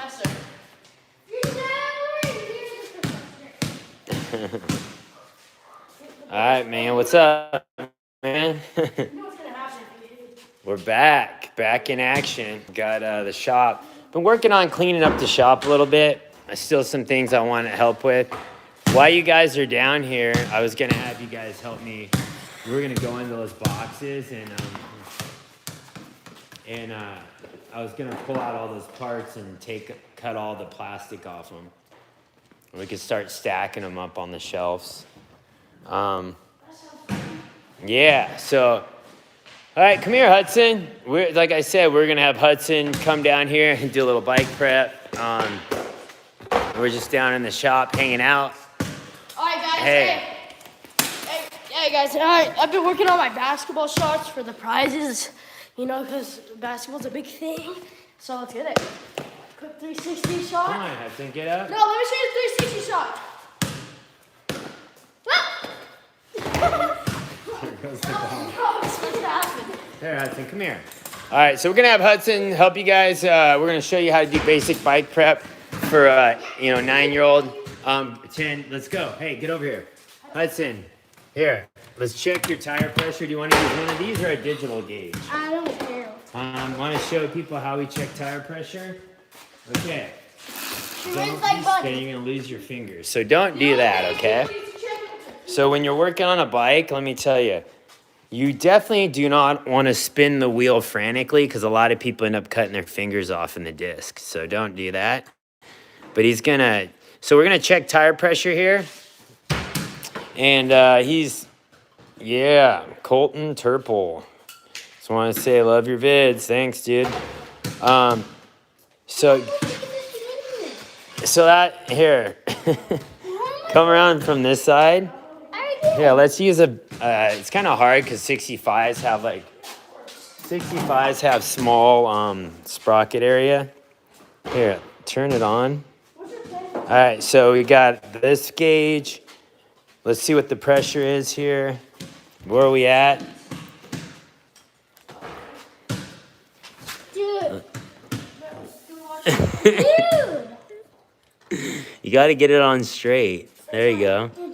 professor. All right, man. What's up, man? We're back in action. Got the shop. Been working on cleaning up the shop a little bit. I still some things I want to help with. While you guys are down here, I was gonna have you guys help me. We're gonna go into those boxes and I was gonna pull out all those parts and cut all the plastic off them. We could start stacking them up on the shelves. Yeah, so, all right, come here, Hudson. Like I said, we're gonna have Hudson come down here and do a little bike prep. We're just down in the shop hanging out. All right, guys. Hey, guys. All right, I've been working on my basketball shots for the prizes, you know, because basketball's a big thing. So let's get it. Quick 360 shot. Come on, Hudson, get up. No, let me show you the 360 shot. There goes the ball. No, it's gonna happen. There, Hudson, come here. All right, so we're gonna have Hudson help you guys. We're gonna show you how to do basic bike prep for 9-year-old. 10. Let's go. Hey, get over here, Hudson. Here, let's check your tire pressure. Do you want to use one of these or a digital gauge? I don't care. Want to show people how we check tire pressure? Okay. Don't like be butter. spinning, you're gonna lose your fingers. So don't do that, okay? So when you're working on a bike, let me tell you, you definitely do not want to spin the wheel frantically because a lot of people end up cutting their fingers off in the disc. So don't do that. But so we're gonna check tire pressure here. And Colton Turple. Just want to say I love your vids. Thanks, dude. So that, here, come around from this side. Yeah, let's use it's kind of hard because 65s have small sprocket area. Here, turn it on. All right, so we got this gauge. Let's see what the pressure is here. Where are we at? Dude. You got to get it on straight. There you go. Dude.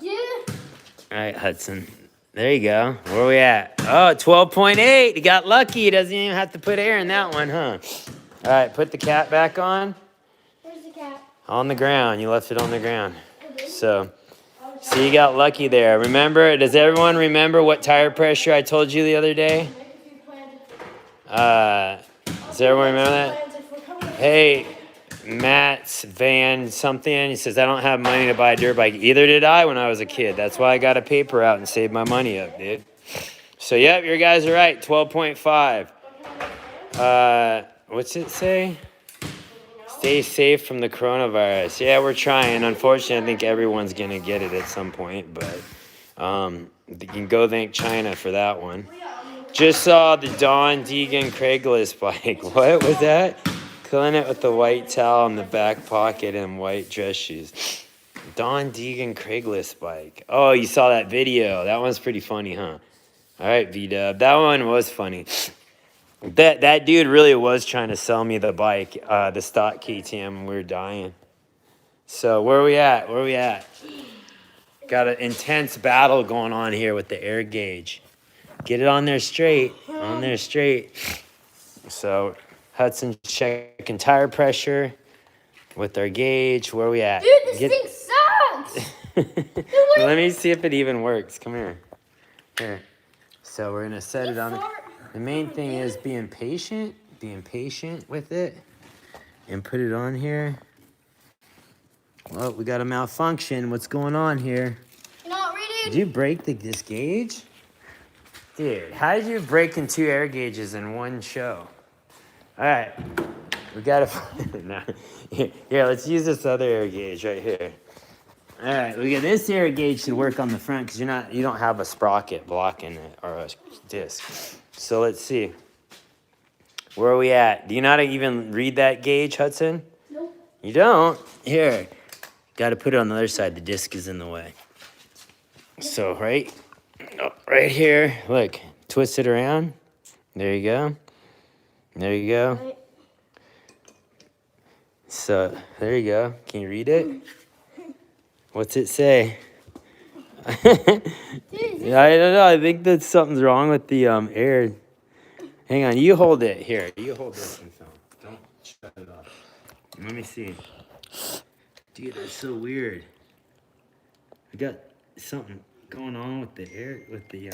All right, Hudson. There you go. Where are we at? Oh, 12.8. He got lucky. He doesn't even have to put air in that one, huh? All right, put the cap back on. Where's the cap? On the ground. You left it on the ground. So you got lucky there. Remember, does everyone remember what tire pressure I told you the other day? Does everyone remember that? Hey, Matt's Van something. He says, I don't have money to buy a dirt bike. Either did I when I was a kid. That's why I got a paper out and saved my money up, dude. So, yep, your guys are right. 12.5. What's it say? Stay safe from the coronavirus. Yeah, we're trying. Unfortunately, I think everyone's going to get it at some point. But you can go thank China for that one. Just saw the Don Deegan Craigslist bike. What was that? Killing it with the white towel in the back pocket and white dress shoes. Don Deegan Craigslist bike. Oh, you saw that video. That one's pretty funny, huh? All right, V-Dub. That one was funny. That dude really was trying to sell me the bike, the stock KTM, and we were dying. So where are we at? Got an intense battle going on here with the air gauge. Get it on there straight. So Hudson's checking tire pressure with our gauge. Where are we at? Dude, this thing sucks. Let me see if it even works. Come here. Here. So we're going to set it on. The main thing is being patient with it and put it on here. Well, we got a malfunction. What's going on here? You're not reading. Did you break this gauge? Dude, how did you break in 2 air gauges in one show? All right, we got to here, let's use this other air gauge right here. All right, we got this air gauge should work on the front because you don't have a sprocket blocking it or a disc. So let's see. Where are we at? Do you not even read that gauge, Hudson? Nope. You don't? Here. Got to put it on the other side. The disc is in the way. So right here, look, twist it around. There you go. So there you go. Can you read it? What's it say? Yeah, I don't know. I think that something's wrong with the air. Hang on. You hold it here. You hold this and film. Don't shut it off. Let me see. Dude, that's so weird. I got something going on with the air, with the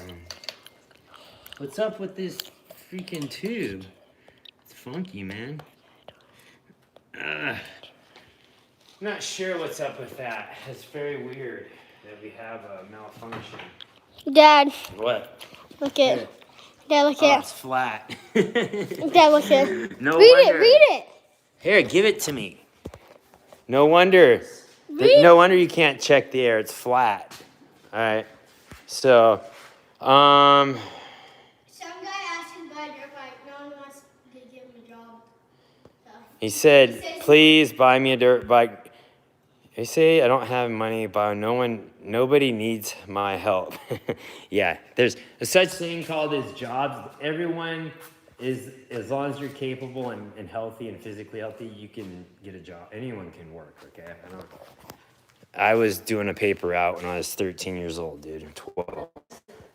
What's up with this freaking tube? It's funky, man. Not sure what's up with that. It's very weird that we have a malfunction. Dad, What? look at. Here. Dad, look Oh, at. it's flat. Dad, look at. No Read wonder. it. Read it. Here, give it to me. No wonder. Read. No wonder you can't check the air. It's flat. All right. So, Some guy asked him to buy a dirt bike. No one wants to give him a job. So. he said, please buy me a dirt bike. They say I don't have money, but nobody needs my help. Yeah, there's a such thing called as jobs. Everyone is, as long as you're capable and healthy and physically healthy, you can get a job. Anyone can work, okay? I was doing a paper out when I was 13 years old, dude, 12.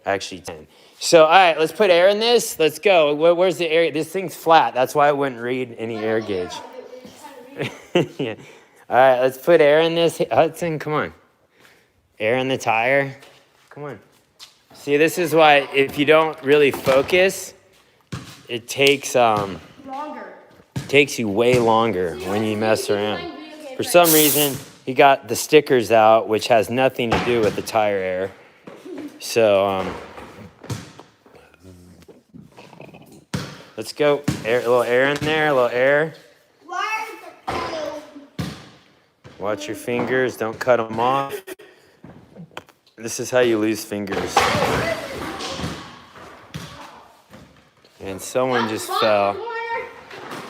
Actually 10. So, all right, let's put air in this. Let's go. Where's the air? This thing's flat. That's why I wouldn't read any air gauge. Yeah. All right, let's put air in this. Hudson, come on. Air in the tire. Come on. See, this is why if you don't really focus, it takes Longer. takes you way longer when you mess around. For some reason, he got the stickers out, which has nothing to do with the tire air. So, let's go. Air, a little air in there, a little air. Watch your fingers, don't cut them off. This is how you lose fingers. And someone just fell.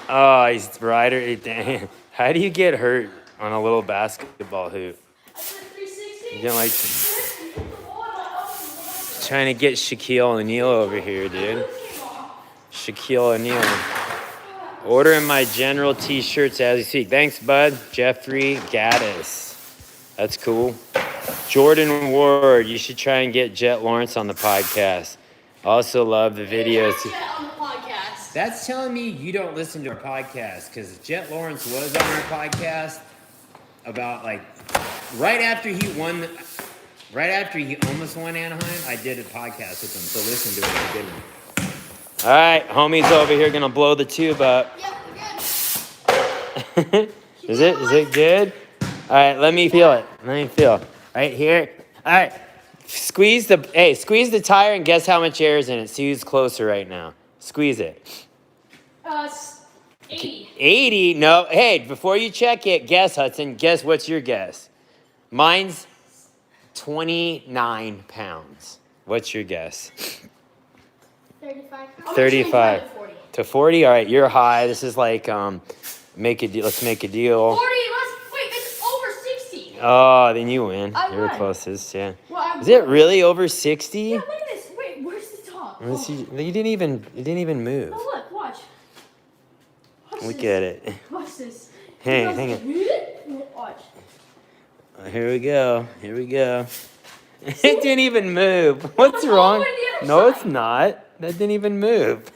Oh, he's rider. Damn. How do you get hurt on a little basketball hoop? You get like trying to get Shaquille O'Neal over here, dude. Shaquille O'Neal. Ordering my general t-shirts as you speak. Thanks, bud. Jeffrey Gaddis. That's cool. Jordan Ward. You should try and get Jet Lawrence on the podcast. Also love the videos. That's telling me you don't listen to our podcast, because Jet Lawrence was on our podcast about like right after he almost won Anaheim. I did a podcast with him, so listen to it. It's a good one. All right, homie's over here gonna blow the tube up. Yep, we're good. Is it good? All right, let me feel it. Right here. All right, squeeze the tire and guess how much air is in it. See who's closer right now. Squeeze it. 80. 80? No. Hey, before you check it, guess, Hudson. Guess what's your guess? Mine's 29 pounds. What's your guess? 35. 35 to 40. All right, you're high. This is like let's make a deal. 40. It's over 60. Oh, then you win. I You're the won. closest. Yeah. Well, Is it really over 60? Yeah, look at this. Wait, where's the top? Let's see. You didn't even move. Oh, look, watch. Look at it. Watch this. Hang on. Watch. Here we go. It didn't even move. What's wrong? No, it's not. That didn't even move.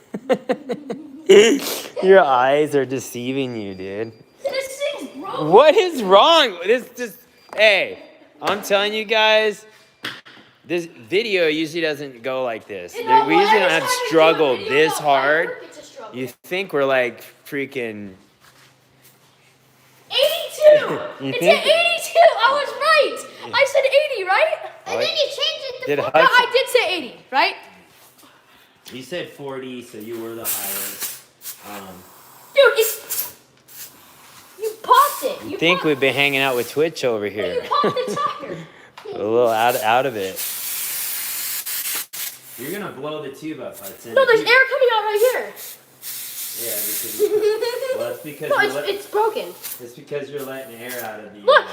Your eyes are deceiving you, dude. This thing's broken. What is wrong? Hey, I'm telling you guys, this video usually doesn't go like this. We usually don't have struggled this hard. You think we're like freaking 82. You It's think? at 82. I was right. I said 80, right? I think you changed it to 40. No, I did say 80, right? You said 40, so you were the highest. Dude, you popped it. You think we've been hanging out with Twitch over here? You popped the tire. A little out of it. You're gonna blow the tube up, Hudson. No, there's air coming out right here. Yeah, that's because No, it's broken. It's because you're letting air out of the Look.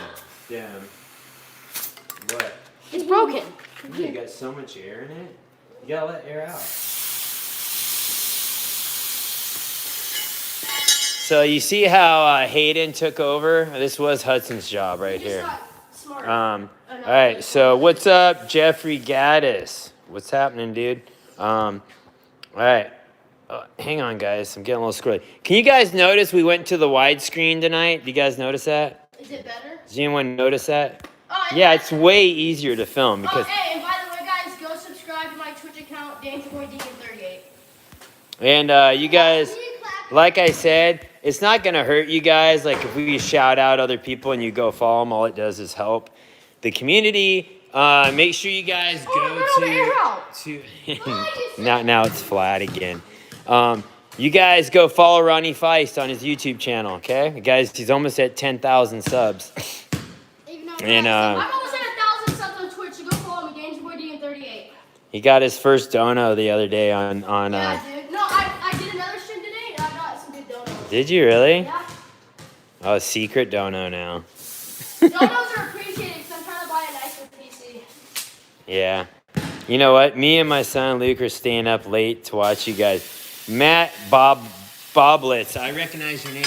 stem. What? It's broken. You got so much air in it. You gotta let air out. So you see how Hayden took over? This was Hudson's job right here. All right, so what's up, Jeffrey Gaddis? What's happening, dude? All right. Hang on, guys. I'm getting a little squirrely. Can you guys notice we went to the widescreen tonight? Do you guys notice that? Is it better? Does anyone notice that? Yeah, it's way easier to film because. Hey, and by the way, guys, go subscribe to my Twitch account, Deegans38. And you guys, like I said, it's not gonna hurt you guys. Like if we shout out other people and you go follow them, all it does is help the community. Make sure you guys go to now it's flat again. You guys go follow Ronnie Feist on his YouTube channel, okay? Guys, he's almost at 10,000 subs. And I'm almost at 1,000 subs on Twitch, so go follow me, Deegans38. He got his first dono the other day on Yeah, dude. No, I did another stream today, and I got some good donos. Did you really? Yeah. Oh, secret dono now. Donos are appreciated because I'm trying to buy a nicer PC. Yeah. You know what? Me and my son Luke are staying up late to watch you guys. Matt Boblets, I recognize your name.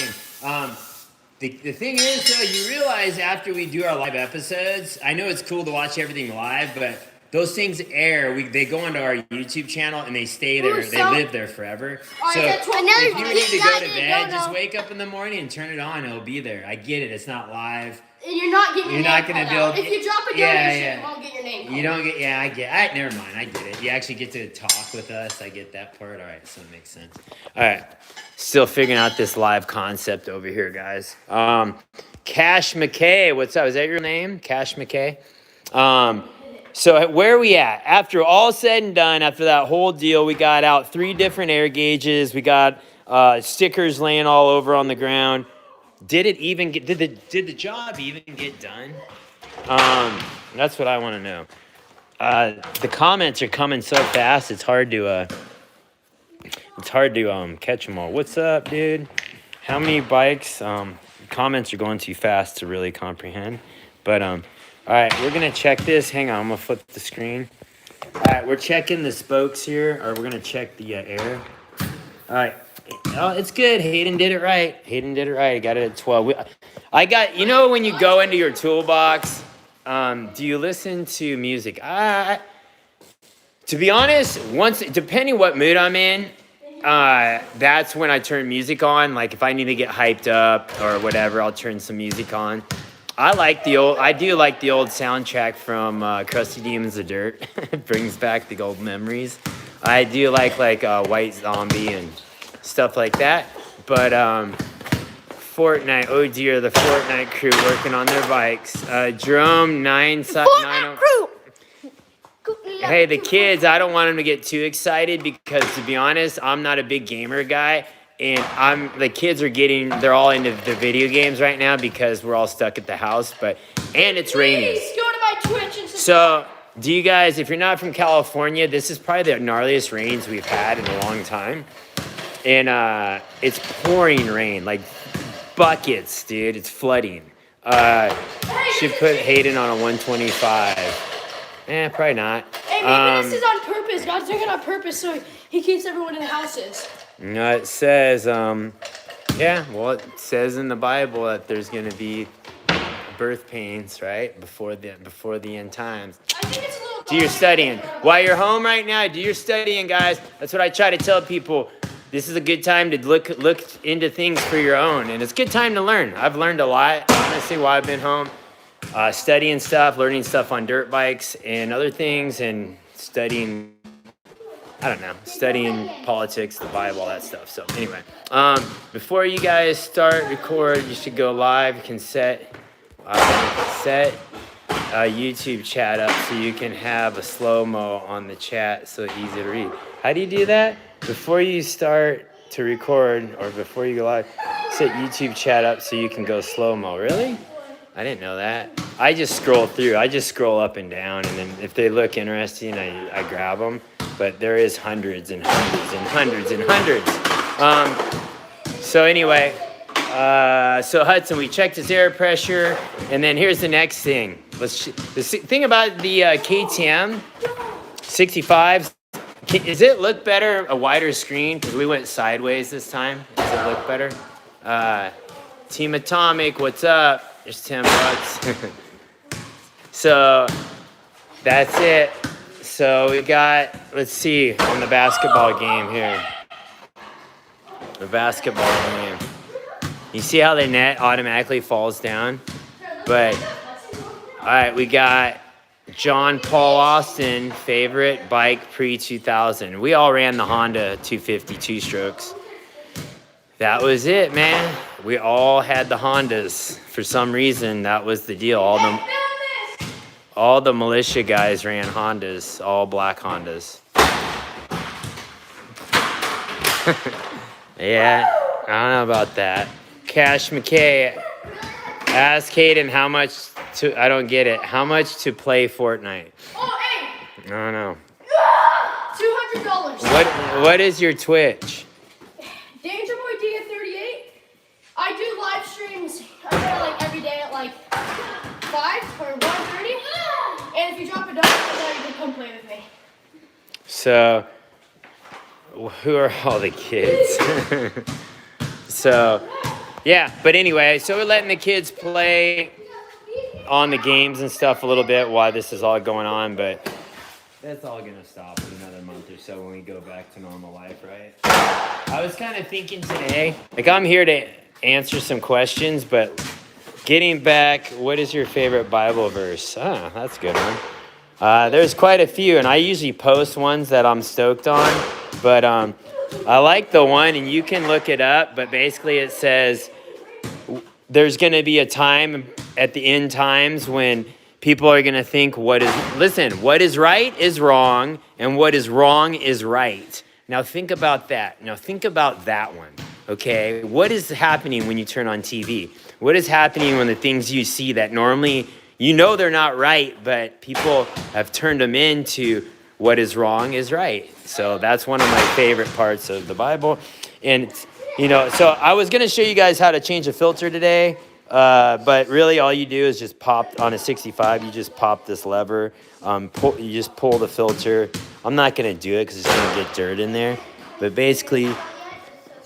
The thing is, though, you realize after we do our live episodes, I know it's cool to watch everything live, but those things air. They go onto our YouTube channel and they stay there. They live there forever. So if you need to go to bed, just wake up in the morning and turn it on. It'll be there. I get it. It's not live. And you're not getting your name gonna called out. If you drop a donation, you won't get your name called You don't get, yeah, I get never mind, I get it. You actually get to talk with us. I get that part. All right, so it makes sense. All right, still figuring out this live concept over here, guys. Cash McKay, what's up? Is that your name? Cash McKay? So where are we at? After all said and done, after that whole deal, we got out 3 different air gauges. We got stickers laying all over on the ground. Did the job even get done? That's what I want to know. The comments are coming so fast. It's hard to catch them all. What's up, dude? How many bikes? Comments are going too fast to really comprehend. But all right, we're gonna check this. Hang on, I'm gonna flip the screen. All right, we're checking the spokes here, or we're gonna check the air. All right. Oh, it's good. Hayden did it right. I got it at 12. I got, you know, when you go into your toolbox, do you listen to music? To be honest, depending what mood I'm in, that's when I turn music on. Like if I need to get hyped up or whatever, I'll turn some music on. I do like the old soundtrack from Krusty Demons of Dirt. It brings back the old memories. I do like White Zombie and stuff like that, but Fortnite, oh dear, the Fortnite crew working on their bikes. Jerome 990. Hey, the kids, I don't want them to get too excited because, to be honest, I'm not a big gamer guy, and the kids they're all into the video games right now because we're all stuck at the house, and it's raining. Please go to my Twitch and So, do you guys, if you're not from California, this is probably the gnarliest rains we've had in a long time. And it's pouring rain, like buckets, dude. It's flooding. Should put Hayden on a 125. Probably not. Hey, maybe this is on purpose. God's doing it on purpose so he keeps everyone in the houses. No, it says, it says in the Bible that there's going to be birth pains, right? Before the end times. I think it's a little do your studying. While you're home right now, do your studying, guys. That's what I try to tell people. This is a good time to look into things for your own, and it's a good time to learn. I've learned a lot, honestly, while I've been home, studying stuff, learning stuff on dirt bikes and other things, and studying politics, the Bible, all that stuff. So anyway, before you guys record, you should go live. You can set YouTube chat up so you can have a slow-mo on the chat so it's easy to read. How do you do that? Before you start to record or before you go live, set YouTube chat up so you can go slow-mo. Really? I didn't know that. I just scroll through. I just scroll up and down, and then if they look interesting, I grab them. But there is hundreds and hundreds and hundreds and hundreds. So anyway, so Hudson, we checked his air pressure, and then here's the next thing. The thing about the KTM 65s, does it look better, a wider screen? Because we went sideways this time. Does it look better? Team Atomic, what's up? There's 10 bucks. So that's it. So we got, let's see, on the basketball game here. The basketball game. You see how the net automatically falls down? But, all right, we got John Paul Austin, favorite bike pre-2000. We all ran the Honda 250 two-strokes. That was it, man. We all had the Hondas. For some reason, that was the deal. All the militia guys ran Hondas, all black Hondas. Yeah, I don't know about that. Cash McKay, ask Hayden how much to, I don't get it, how much to play Fortnite? Oh, hey! I don't know. $200. What is your Twitch? Danger Boy D38. I do live streams like every day at like 5 or 1:30. And if you drop a dollar, then you can come play with me. So, who are all the kids? So, yeah, but anyway, so we're letting the kids play on the games and stuff a little bit while this is all going on, but that's all gonna stop in another month or so when we go back to normal life, right? I was kind of thinking today, like I'm here to answer some questions, but getting back, what is your favorite Bible verse? Ah, that's a good one. There's quite a few, and I usually post ones that I'm stoked on, but I like the one, and you can look it up, but basically it says there's going to be a time at the end times when people are going to think what is right is wrong, and what is wrong is right. Now think about that. Now think about that one, okay? What is happening when you turn on TV? What is happening when the things you see that normally, you know they're not right, but people have turned them into what is wrong is right. So that's one of my favorite parts of the Bible. And, you know, so I was going to show you guys how to change a filter today, but really all you do is just pop on a 65. You just pop this lever. You just pull the filter. I'm not going to do it because it's going to get dirt in there. But basically,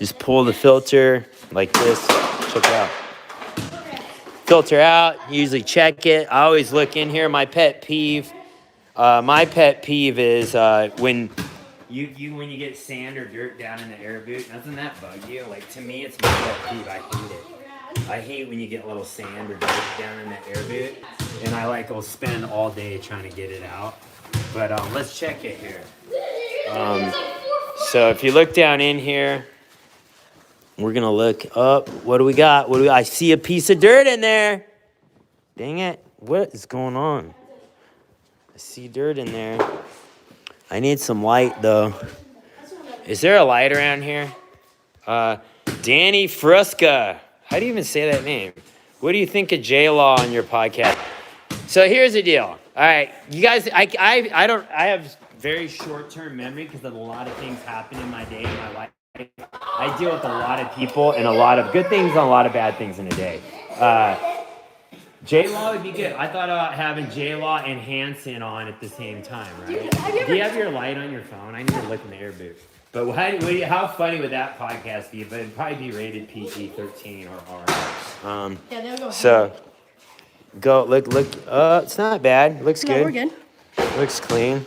just pull the filter like this. Check it out. Filter out, usually check it. I always look in here. My pet peeve is when you get sand or dirt down in the air boot. Doesn't that bug you? Like, to me, it's my pet peeve. I hate it. I hate when you get a little sand or dirt down in the air boot, and I will spend all day trying to get it out. But let's check it here. So if you look down in here, we're gonna look up. What do we got? I see a piece of dirt in there. Dang it! What is going on? I see dirt in there. I need some light though. Is there a light around here? Danny Fruska. How do you even say that name? What do you think of J-Law on your podcast? So here's the deal. All right, you guys. I have very short-term memory because of a lot of things happen in my day, in my life. I deal with a lot of people and a lot of good things and a lot of bad things in a day. J-Law would be good. I thought about having J-Law and Hanson on at the same time, right? Do you have your light on your phone? I need to look in the air boot. But how funny would that podcast be? But it'd probably be rated PG-13 or R. Yeah, they'll go. So, look. It's not bad. Looks good. No, we're good. Looks clean.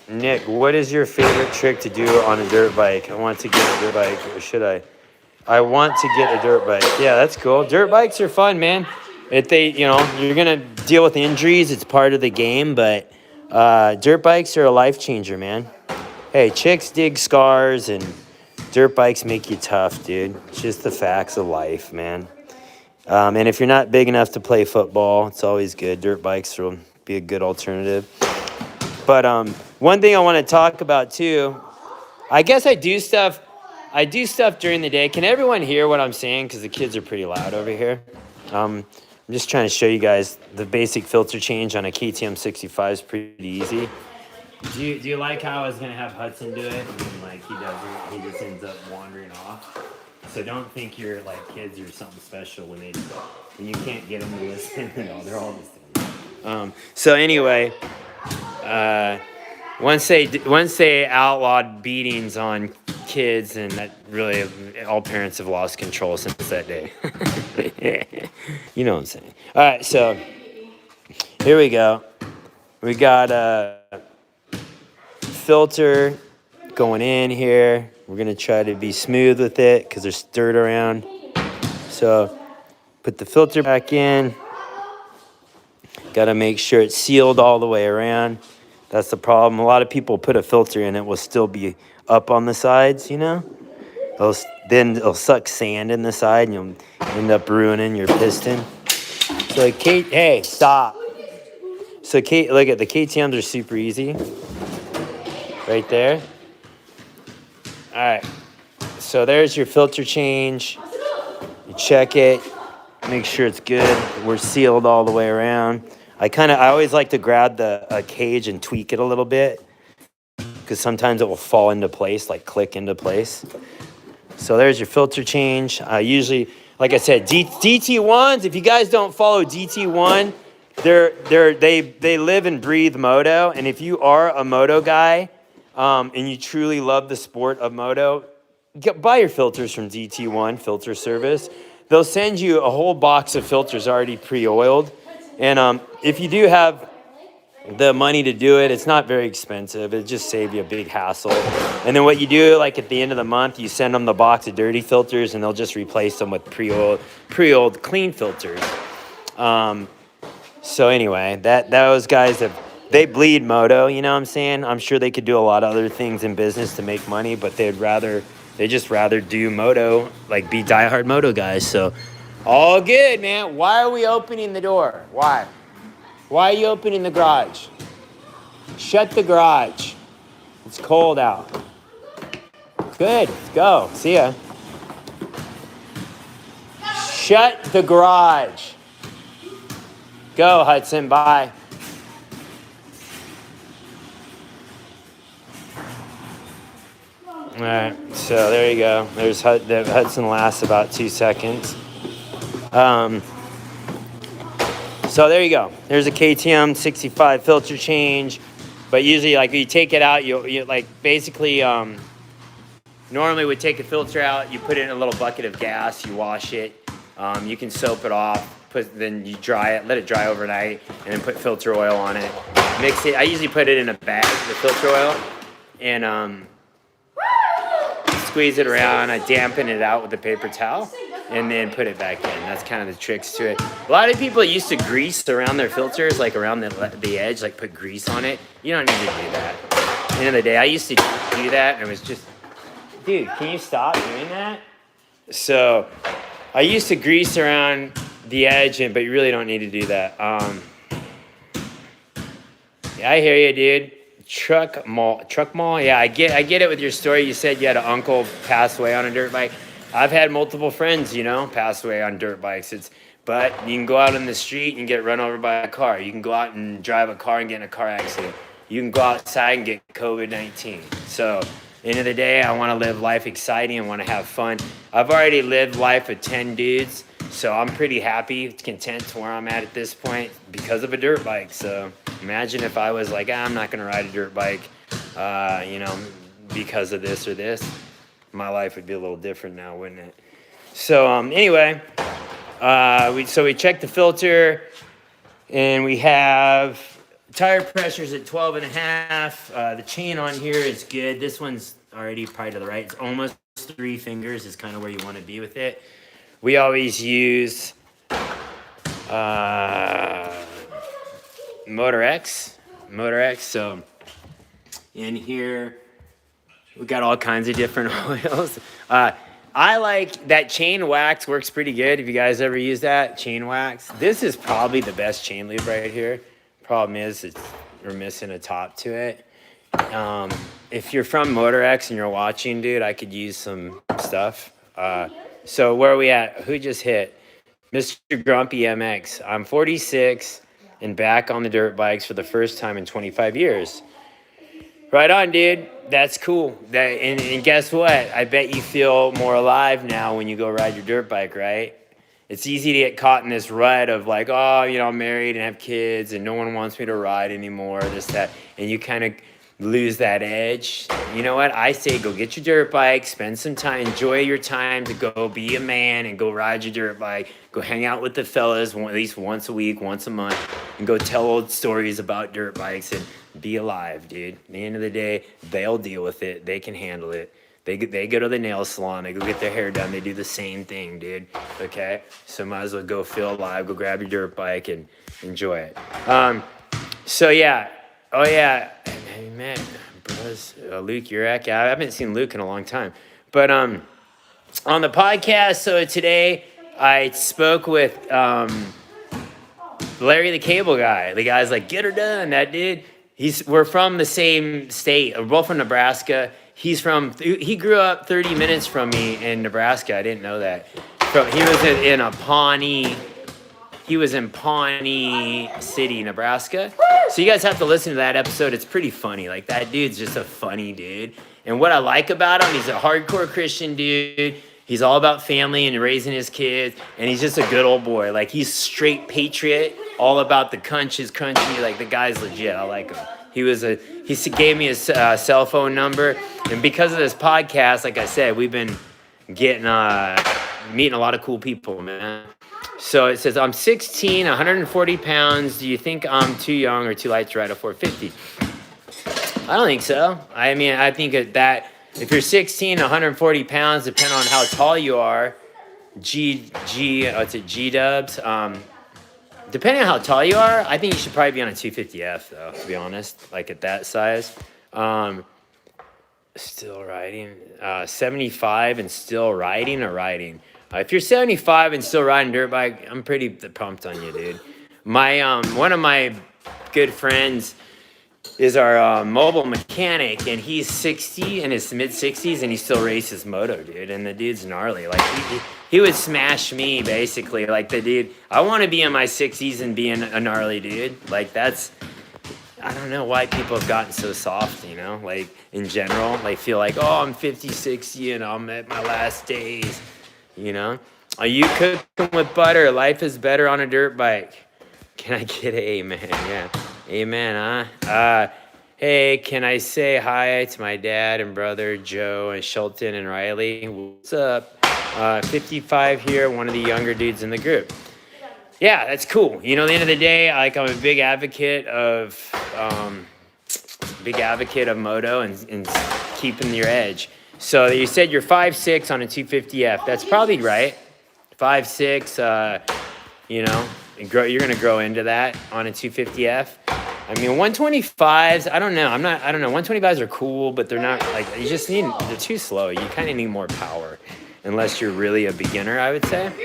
Nick, what is your favorite trick to do on a dirt bike? I want to get a dirt bike, or should I? I want to get a dirt bike. Yeah, that's cool. Dirt bikes are fun, man. You're gonna deal with injuries. It's part of the game, but dirt bikes are a life changer, man. Hey, chicks dig scars, and dirt bikes make you tough, dude. It's just the facts of life, man. And if you're not big enough to play football, it's always good. Dirt bikes will be a good alternative. But one thing I want to talk about too, I guess I do stuff during the day. Can everyone hear what I'm saying? Because the kids are pretty loud over here. I'm just trying to show you guys the basic filter change on a KTM 65 is pretty easy. Do you like how I was going to have Hudson do it? And like he doesn't, he just ends up wandering off. So don't think you're like kids or something special when you can't get them to listen. No, they're all the same. So anyway, once they outlawed beatings on kids, and that really all parents have lost control since that day. You know what I'm saying? All right, so here we go. We got a filter going in here. We're gonna try to be smooth with it because there's dirt around. So put the filter back in. Got to make sure it's sealed all the way around. That's the problem. A lot of people put a filter in, it will still be up on the sides, you know? Then it'll suck sand in the side and you'll end up ruining your piston. So Kate, hey, stop. So Kate, look at the KTMs are super easy. Right there. All right. So there's your filter change. You check it, make sure it's good. We're sealed all the way around. I always like to grab the cage and tweak it a little bit because sometimes it will fall into place, like click into place. So there's your filter change. Usually, like I said, DT1s, if you guys don't follow DT1, they live and breathe moto. And if you are a moto guy and you truly love the sport of moto, buy your filters from DT1 Filter Service. They'll send you a whole box of filters already pre-oiled. And if you do have the money to do it, it's not very expensive. It just save you a big hassle. And then what you do, like at the end of the month, you send them the box of dirty filters and they'll just replace them with pre-oiled clean filters. So anyway, those guys they bleed moto, you know what I'm saying? I'm sure they could do a lot of other things in business to make money, but they just rather do moto, like be diehard moto guys. So all good, man. Why are we opening the door? Why? Why are you opening the garage? Shut the garage. It's cold out. Good. Let's go. See ya. Shut the garage. Go, Hudson. Bye. All right. So there you go. There's Hudson lasts about 2 seconds. So there you go. There's a KTM 65 filter change, but usually like you take it out, you like basically normally we take a filter out, you put it in a little bucket of gas, you wash it, you can soap it off, then you dry it, let it dry overnight, and then put filter oil on it. Mix it. I usually put it in a bag, the filter oil, and squeeze it around. I dampen it out with a paper towel and then put it back in. That's kind of the tricks to it. A lot of people used to grease around their filters, like around the edge, like put grease on it. You don't need to do that. At the end of the day, I used to do that and it was just, dude, can you stop doing that? So I used to grease around the edge, but you really don't need to do that. Yeah, I hear you, dude. Truck mall. Yeah, I get it with your story. You said you had an uncle pass away on a dirt bike. I've had multiple friends, pass away on dirt bikes. But you can go out in the street and get run over by a car. You can go out and drive a car and get in a car accident. You can go outside and get COVID-19. So, end of the day, I want to live life exciting. I want to have fun. I've already lived life with 10 dudes, so I'm pretty happy, content to where I'm at this point because of a dirt bike. So imagine if I was like, I'm not going to ride a dirt bike, because of this or this. My life would be a little different now, wouldn't it? So anyway, we checked the filter, and we have tire pressures at 12.5. The chain on here is good. This one's already probably to the right. It's almost 3 fingers is kind of where you want to be with it. We always use Motor X. So in here, we got all kinds of different oils. I like that chain wax, works pretty good. If you guys ever use that, chain wax. This is probably the best chain lube right here. Problem is, we're missing a top to it. If you're from Motor X and you're watching, dude, I could use some stuff. So where are we at? Who just hit? Mr. Grumpy MX. I'm 46 and back on the dirt bikes for the first time in 25 years. Right on, dude. That's cool. And guess what? I bet you feel more alive now when you go ride your dirt bike, right? It's easy to get caught in this rut of like, I'm married and have kids and no one wants me to ride anymore, this, that. And you kind of lose that edge. You know what? I say go get your dirt bike, spend some time, enjoy your time to go be a man and go ride your dirt bike. Go hang out with the fellas at least once a week, once a month, and go tell old stories about dirt bikes and be alive, dude. At the end of the day, they'll deal with it. They can handle it. They go to the nail salon. They go get their hair done. They do the same thing, dude. Okay? So might as well go feel alive. Go grab your dirt bike and enjoy it. So, yeah. Oh, yeah. Hey, man. Bros, Luke Urek. Yeah, I haven't seen Luke in a long time. But on the podcast, so today I spoke with Larry the Cable Guy. The guy's like, get her done. That dude. We're from the same state. We're both from Nebraska. He grew up 30 minutes from me in Nebraska. I didn't know that. He was in Pawnee City, Nebraska. So you guys have to listen to that episode. It's pretty funny. Like, that dude's just a funny dude. And what I like about him, he's a hardcore Christian dude. He's all about family and raising his kids. And he's just a good old boy. Like, he's straight patriot, all about his country. Like, the guy's legit. I like him. He gave me his cell phone number. And because of this podcast, like I said, we've been meeting a lot of cool people, man. So it says, I'm 16, 140 pounds. Do you think I'm too young or too light to ride a 450? I don't think so. I mean, I think that if you're 16, 140 pounds, depending on how tall you are, G-dubs, depending on how tall you are, I think you should probably be on a 250F, though, to be honest, like at that size. Still riding, 75 and still riding or riding? If you're 75 and still riding dirt bike, I'm pretty pumped on you, dude. One of my good friends is our mobile mechanic, and he's 60 in his mid-60s, and he still races moto, dude. And the dude's gnarly. Like, he would smash me, basically. Like, the dude, I want to be in my 60s and being a gnarly dude. Like, I don't know why people have gotten so soft, you know? Like, in general, they feel like, oh, I'm 50, 60, and I'm at my last days. You know, are you cooking with butter? Life is better on a dirt bike. Can I get an amen? Yeah, amen, huh? Hey, can I say hi to my dad and brother Joe and Shelton and Riley? What's up? 55 here, one of the younger dudes in the group. Yeah, that's cool. You know, at the end of the day, I'm a big advocate of moto and keeping your edge. So you said you're 5'6" on a 250F. That's probably right. 5'6", you know, you're going to grow into that on a 250F. I mean, 125s, I don't know. 125s are cool, but they're not, like, they're too slow. You kind of need more power, unless you're really a beginner, I would say. If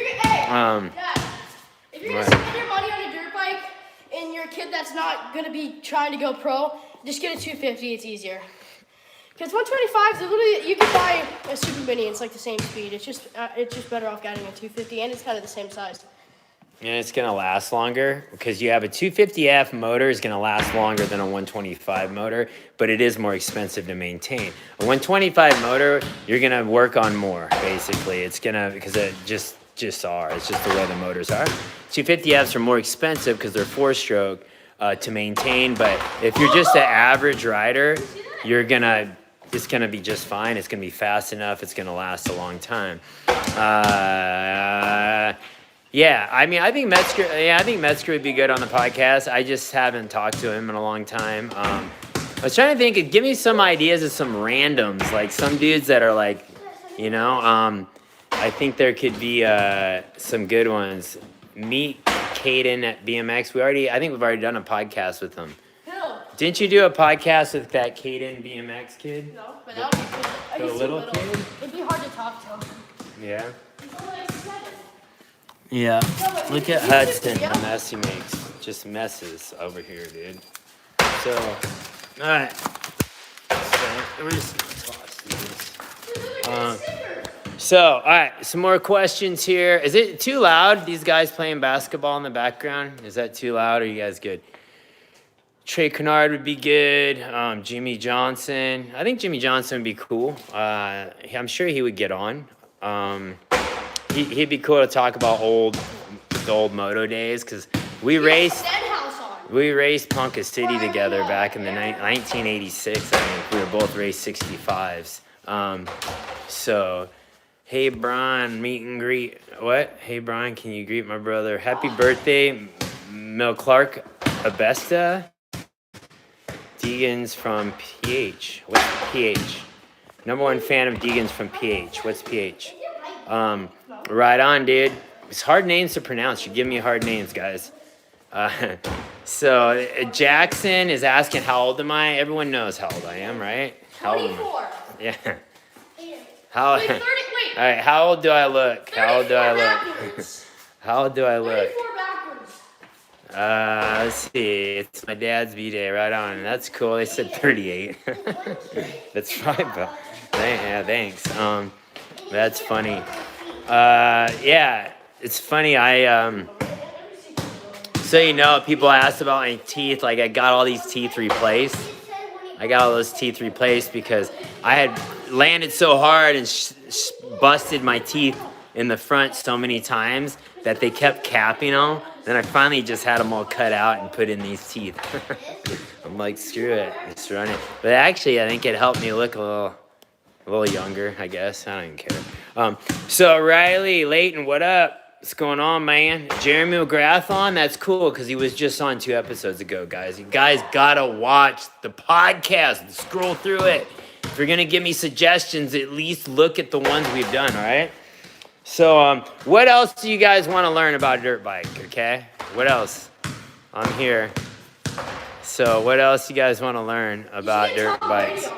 you're going to spend your money on a dirt bike and you're a kid that's not going to be trying to go pro, just get a 250. It's easier. Because 125s, literally, you can buy a Super Mini. It's like the same speed. It's just better off getting a 250, and it's kind of the same size. And it's going to last longer because you have a 250F motor is going to last longer than a 125 motor, but it is more expensive to maintain. A 125 motor, you're going to work on more, basically. It's going to, because it just are. It's just the way the motors are. 250Fs are more expensive because they're 4-stroke to maintain, but if you're just an average rider, it's going to be just fine. It's going to be fast enough. It's going to last a long time. Yeah, I mean, I think Metzger would be good on the podcast. I just haven't talked to him in a long time. I was trying to think, give me some ideas of some randoms, like some dudes that are like, you know, I think there could be some good ones. Meet Caden at BMX. I think we've already done a podcast with him. Didn't you do a podcast with that Caden BMX kid? No, but that would be cool. The little kid? It'd be hard to talk to him. Yeah. He's only like 7. Yeah. Look at Hudson, the mess he makes. Just messes over here, dude. So, all right. So, all right, some more questions here. Is it too loud, these guys playing basketball in the background? Is that too loud, or are you guys good? Trey Kennard would be good. Jimmy Johnson. I think Jimmy Johnson would be cool. I'm sure he would get on. He'd be cool to talk about the old moto days, because we raced. Stenhouse on. We raced Ponca City together back in the 1986. I think we were both raced 65s. So, hey Brian, meet and greet. What? Hey Brian, can you greet my brother? Happy birthday, Mel Clark Abesta. Deegans from PH. What's PH? Number one fan of Deegans from PH. What's PH? Right on, dude. It's hard names to pronounce. You give me hard names, guys. So Jackson is asking how old am I? Everyone knows how old I am, right? How old am I? 24. Yeah. How? Wait, 30, All right. How old do I look? How old do I look? How old do I look? 34 backwards. Let's see. It's my dad's B-day. Right on. That's cool. They said 38. That's fine, but yeah, thanks. That's funny. Yeah, it's funny. So you know, people asked about my teeth. Like, I got all these teeth replaced. I got all those teeth replaced because I had landed so hard and busted my teeth in the front so many times that they kept capping them. Then I finally just had them all cut out and put in these teeth. I'm like, screw it, just run it. But actually, I think it helped me look a little younger, I guess. I don't even care. So Riley Layton, what up? What's going on, man? Jeremy McGrath on? That's cool because he was just on 2 episodes ago, guys. You guys gotta watch the podcast. Scroll through it. If you're gonna give me suggestions, at least look at the ones we've done, all right? So, what else do you guys want to learn about Dirtbike, okay? What else? I'm here. So, what else you guys want to learn about Dirtbikes?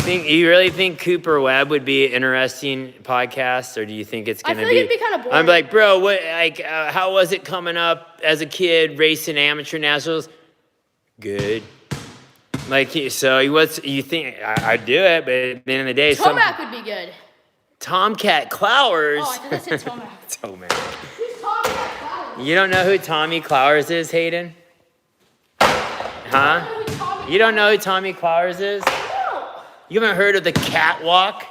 You really think Cooper Webb would be an interesting podcast, or do you think it's gonna I feel like it'd be kind of boring. I'm like, bro, what? Like, how was it coming up as a kid racing amateur nationals? Good. Like, so you think I'd do it, but at the end of the day, Tomac would be good. Tomcat Clowers. Oh, I thought that said Tomac. Tomac. Who's Tomcat Clowers? You don't know who Tommy Clowers is, Hayden? Huh? You don't know who Tommy Clowers is? You haven't heard of the catwalk?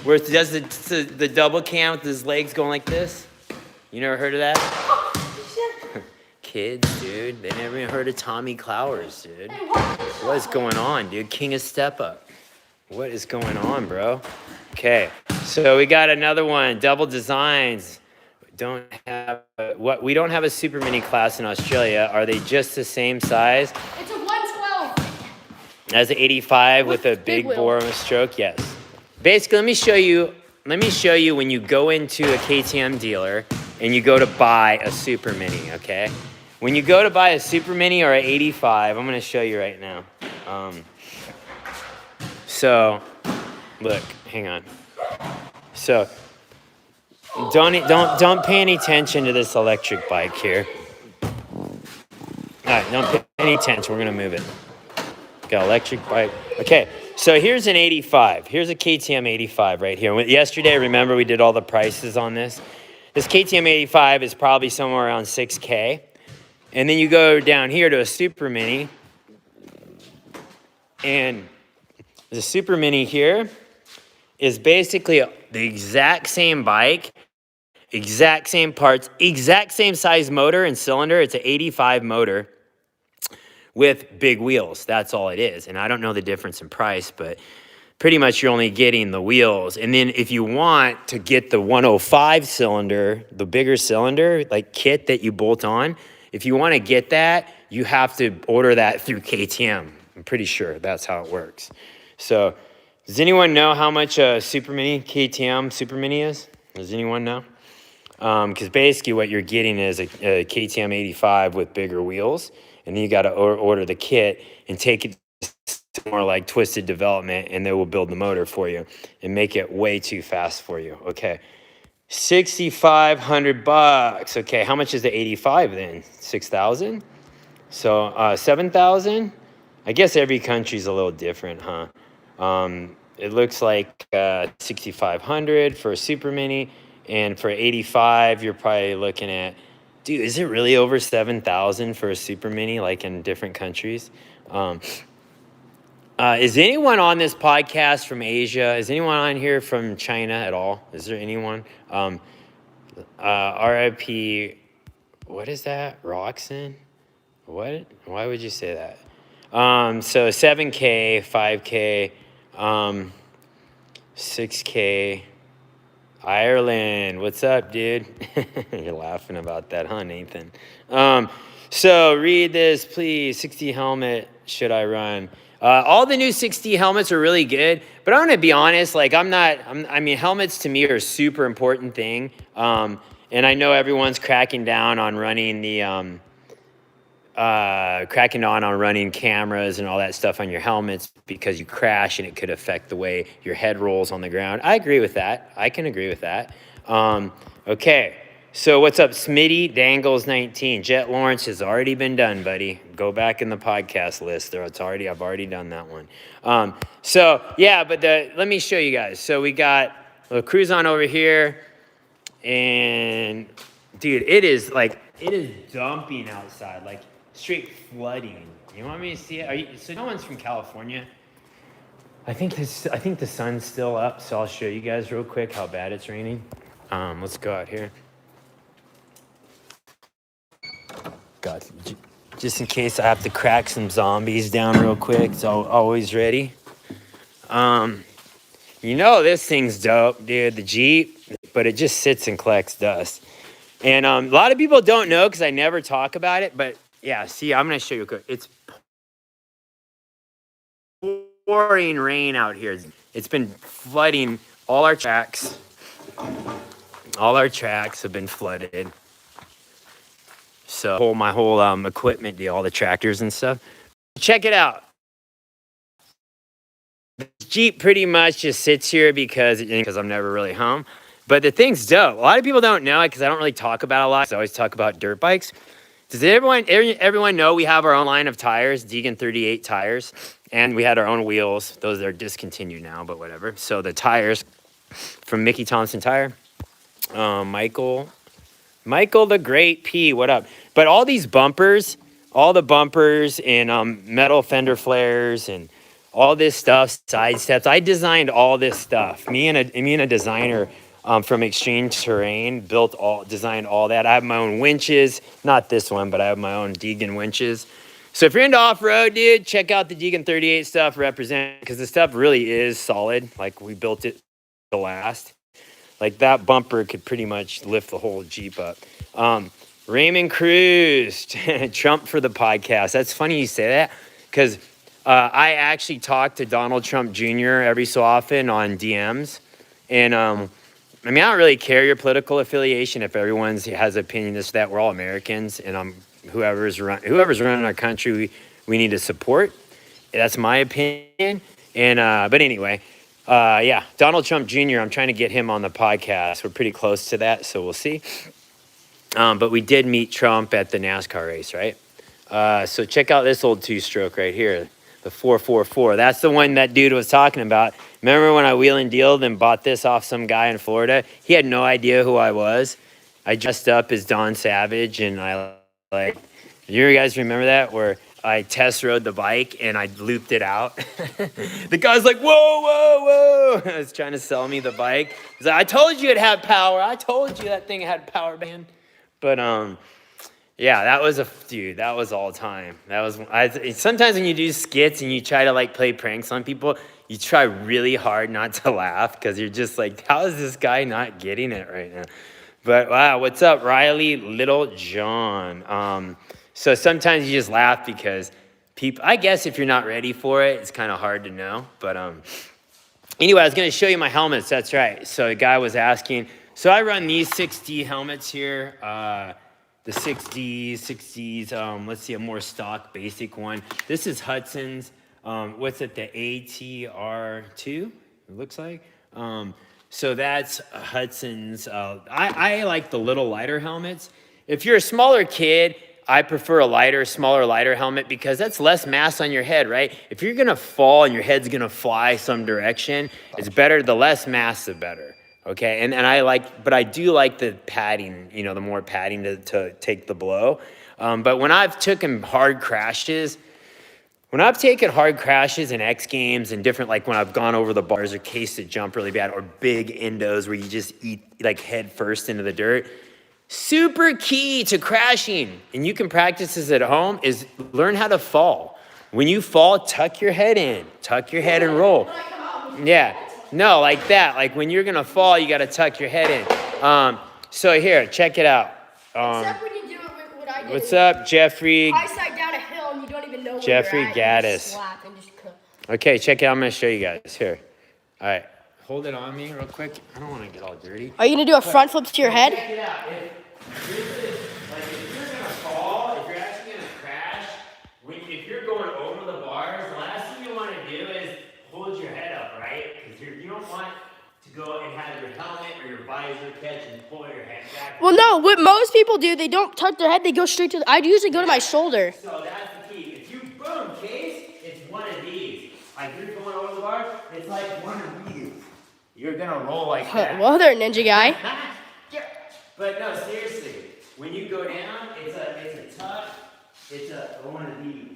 Where it does the double cam with his legs going like this? You never heard of that? Kids, dude. They never even heard of Tommy Clowers, dude. What is going on, dude? King of Step Up. What is going on, bro? Okay, so we got another one. Double Designs. We don't have a super mini class in Australia. Are they just the same size? It's a 112. As an 85 with a big bore stroke, yes. Basically, let me show you when you go into a KTM dealer and you go to buy a super mini, okay? When you go to buy a super mini or an 85, I'm gonna show you right now. So, look, hang on. So, don't pay any attention to this electric bike here. All right, don't pay any attention. We're gonna move it. Got electric bike. Okay, so here's an 85. Here's a KTM 85 right here. Yesterday, remember, we did all the prices on this. This KTM 85 is probably somewhere around 6K. And then you go down here to a Super Mini. And the Super Mini here is basically the exact same bike, exact same parts, exact same size motor and cylinder. It's an 85 motor with big wheels. That's all it is. And I don't know the difference in price, but pretty much you're only getting the wheels. And then if you want to get the 105 cylinder, the bigger cylinder, like kit that you bolt on, if you want to get that, you have to order that through KTM. I'm pretty sure that's how it works. So does anyone know how much a Super Mini, KTM Super Mini is? Does anyone know? Because basically what you're getting is a KTM 85 with bigger wheels. And then you got to order the kit and take it to more like Twisted Development, and they will build the motor for you and make it way too fast for you. Okay, $6,500. Okay, how much is the 85 then? 6,000. So 7,000. I guess every country's a little different, huh? It looks like 6,500 for a Super Mini, and for 85, you're probably looking at. Dude, is it really over 7,000 for a Super Mini, like in different countries? Is anyone on this podcast from Asia? Is anyone on here from China at all? Is there anyone? RIP, what is that? Roxanne? What? Why would you say that? So 7K, 5K, 6K. Ireland, what's up, dude? You're laughing about that, huh, Nathan? So read this, please. 60 helmet, should I run? All the new 60 helmets are really good, but I'm gonna be honest. Like, I mean, helmets to me are a super important thing. And I know everyone's cracking down on running the cracking on running cameras and all that stuff on your helmets because you crash and it could affect the way your head rolls on the ground. I agree with that. I can agree with that. Okay, so what's up, Smitty? Dangles 19. Jet Lawrence has already been done, buddy. Go back in the podcast list. I've already done that one. So yeah, but let me show you guys. So we got a cruise on over here, and dude, it is dumping outside, like straight flooding. You want me to see it? So no one's from California. I think the sun's still up, so I'll show you guys real quick how bad it's raining. Let's go out here. God, just in case I have to crack some zombies down real quick, it's always ready. You know this thing's dope, dude, the Jeep, but it just sits and collects dust. And a lot of people don't know because I never talk about it, but yeah, see, I'm going to show you quick. It's pouring rain out here. It's been flooding all our tracks. All our tracks have been flooded. So my whole equipment deal, all the tractors and stuff. Check it out. The Jeep pretty much just sits here because I'm never really home. But the thing's dope. A lot of people don't know it because I don't really talk about it a lot. I always talk about dirt bikes. Does everyone know we have our own line of tires, Deegan 38 tires, and we had our own wheels. Those are discontinued now, but whatever. So the tires from Mickey Thompson Tire, Michael the Great P, what up? But all these bumpers, all the bumpers and metal fender flares and all this stuff, side steps. I designed all this stuff. Me and a designer from Extreme Terrain designed all that. I have my own winches, not this one, but I have my own Deegan winches. So if you're into off-road, dude, check out the Deegan 38 stuff, represent, because the stuff really is solid. Like, we built it to last. Like, that bumper could pretty much lift the whole Jeep up. Raymond Cruz, Trump for the podcast. That's funny you say that, because I actually talk to Donald Trump Jr. every so often on DMs. And, I mean, I don't really care your political affiliation. If everyone has an opinion, this, that, we're all Americans. And whoever's running our country, we need to support. That's my opinion. And, but anyway, yeah, Donald Trump Jr., I'm trying to get him on the podcast. We're pretty close to that, so we'll see. But we did meet Trump at the NASCAR race, right? So check out this old two-stroke right here, the 444. That's the one that dude was talking about. Remember when I wheel and dealed and bought this off some guy in Florida? He had no idea who I was. I dressed up as Don Savage, and you guys remember that? Where I test rode the bike and I looped it out. The guy's like, whoa, whoa, whoa. I was trying to sell me the bike. He's like, I told you it had power. I told you that thing had power, man. But, yeah, that was all time. Sometimes when you do skits and you try to like play pranks on people, you try really hard not to laugh because you're just like, how is this guy not getting it right now? But wow, what's up, Riley Little John? So sometimes you just laugh because people, I guess if you're not ready for it, it's kind of hard to know. But anyway, I was going to show you my helmets. That's right. So a guy was asking. So I run these 6D helmets here. The 6Ds, let's see, a more stock basic one. This is Hudson's, what's it, the ATR2, it looks like. So that's Hudson's. I like the little lighter helmets. If you're a smaller kid, I prefer a smaller, lighter helmet because that's less mass on your head, right? If you're gonna fall and your head's gonna fly some direction, it's better, the less mass, the better. Okay, and I do like the padding, the more padding to take the blow. But when I've taken hard crashes in X Games and different, like when I've gone over the bars or cased a jump really bad or big endos where you just eat like head first into the dirt, super key to crashing, and you can practice this at home, is learn how to fall. When you fall, tuck your head in. Tuck your head and roll. Yeah. No, like that. Like when you're going to fall, you got to tuck your head in. So here, check it out. Except when you do it with what I did. What's up, Jeffrey? Eyesight down a hill and you don't even know where Jeffrey you're at. You Gaddis. just slap and just cook. Okay, check it out. I'm going to show you guys. Here. All right. Hold it on me real quick. I don't want to get all dirty. Are you going to do a front flip to your head? Check it out. If you're going to fall, if you're actually going to crash, if you're going over the bars, the last thing you want to do is hold your head up, right? Because you don't want to go and have your helmet or your visor catch and pull your head back. Well, no. What most people do, they don't tuck their head. They go straight to I'd usually go to my shoulder. So that's the key. If you boom, case, it's one of these. Like you're going over the bar, it's like one of these. You're going to roll like that. Well, there, ninja guy. But no, seriously. When you go down, it's a tuck. It's one of these.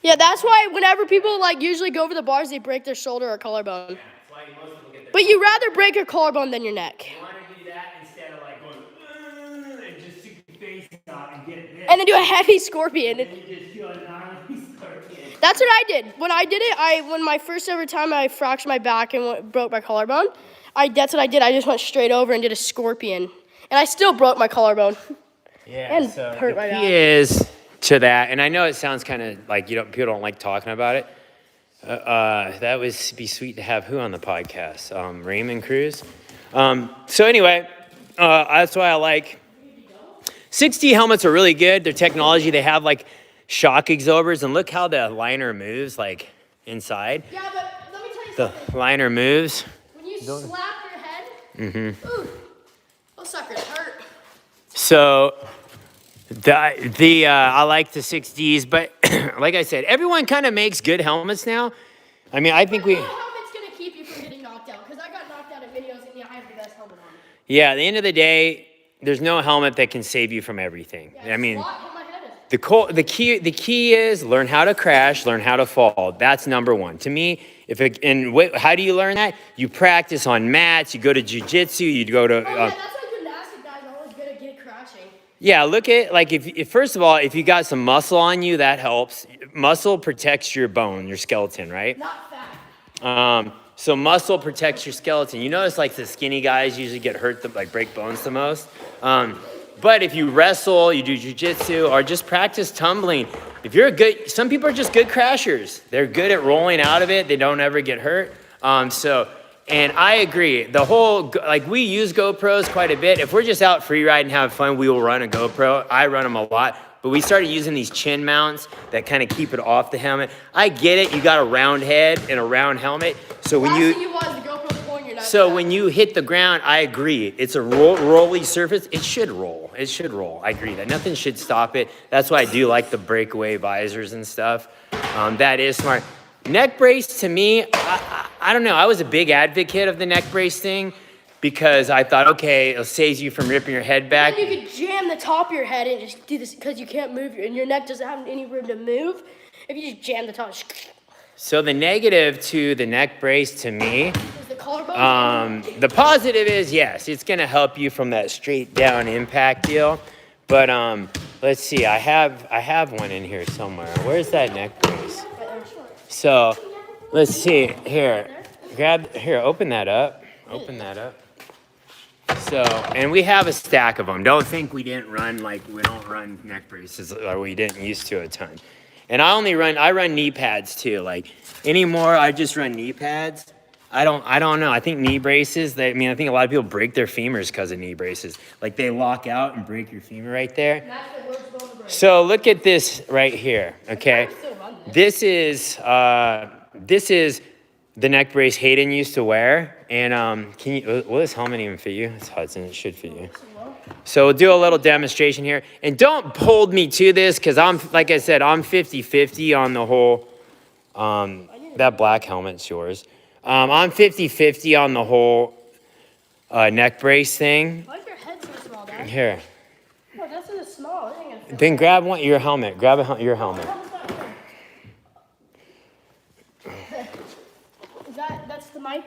Yeah, that's why whenever people usually go over the bars, they break their shoulder or collarbone. That's why most people get their. But you rather break your collarbone than your neck. You want to do that instead of going and just stick your face out and get it. And then do a heavy scorpion. And you just feel a gnarly scorpion. That's what I did. When I did it, when my first ever time I fractured my back and broke my collarbone, that's what I did. I just went straight over and did a scorpion. And I still broke my collarbone. Yeah, And so hurt the my key back. is to that, and I know it sounds kind of like people don't like talking about it. That would be sweet to have who on the podcast? Raymond Cruz. So anyway, that's why I like 6D helmets are really good. Their technology, they have shock absorbers, and look how the liner moves inside. Yeah, but let me tell you The something. liner moves. When you slap your head, ooh, those suckers hurt. So I like the 6Ds, but like I said, everyone kind of makes good helmets now. I mean, I think No helmet's going to keep you from getting knocked out, because I got knocked out in videos and I have the best helmet on. Yeah, at the end of the day, there's no helmet that can save you from everything. Yeah, I mean, slot, hit my head. the key is learn how to crash, learn how to fall. That's number one. To me, how do you learn that? You practice on mats, you go to jiu-jitsu, you go to... Oh, yeah, that's why gymnastic guys are always good at getting crashing. Yeah, look at, if first of all, if you got some muscle on you, that helps. Muscle protects your bone, your skeleton, right? Not fat. So muscle protects your skeleton. You notice the skinny guys usually get hurt, break bones the most. But if you wrestle, you do jujitsu, or just practice tumbling, some people are just good crashers. They're good at rolling out of it. They don't ever get hurt. And I agree. The whole, we use GoPros quite a bit. If we're just out free riding, having fun, we will run a GoPro. I run them a lot. But we started using these chin mounts that kind of keep it off the helmet. I get it. You got a round head and a round helmet. So when Last thing you want is the GoPro pulling your nuts So out. when you hit the ground, I agree. It's a rolly surface. It should roll. It should roll. I agree that nothing should stop it. That's why I do like the breakaway visors and stuff. That is smart. Neck brace, to me, I don't know. I was a big advocate of the neck brace thing because I thought, okay, it saves you from ripping your head back. And you could jam the top of your head and just do this because you can't move, and your neck doesn't have any room to move. If you just jam the top, So the negative to the neck brace to me, is the collarbone. the positive is, yes, it's going to help you from that straight down impact deal. But let's see, I have one in here somewhere. Where's that neck brace? So let's see, open that up. Open that up. So, and we have a stack of them. Don't think we didn't run, we don't run neck braces, or we didn't used to a ton. And I run knee pads too. Anymore, I just run knee pads. I don't know. I think knee braces, I think a lot of people break their femurs because of knee braces. They lock out and break your femur right there. That's the worst bone to break. So look at this right here, okay? This is the neck brace Hayden used to wear. And will this helmet even fit you? It's Hudson, it should fit you. So we'll do a little demonstration here. And don't hold me to this because like I said, I'm 50-50 on the whole, that black helmet's yours. I'm 50-50 on the whole neck brace thing. Why is your head so small, Dad? Here. No, that's so small. It ain't gonna fit. Then grab your helmet. Grab your helmet. That's the mic.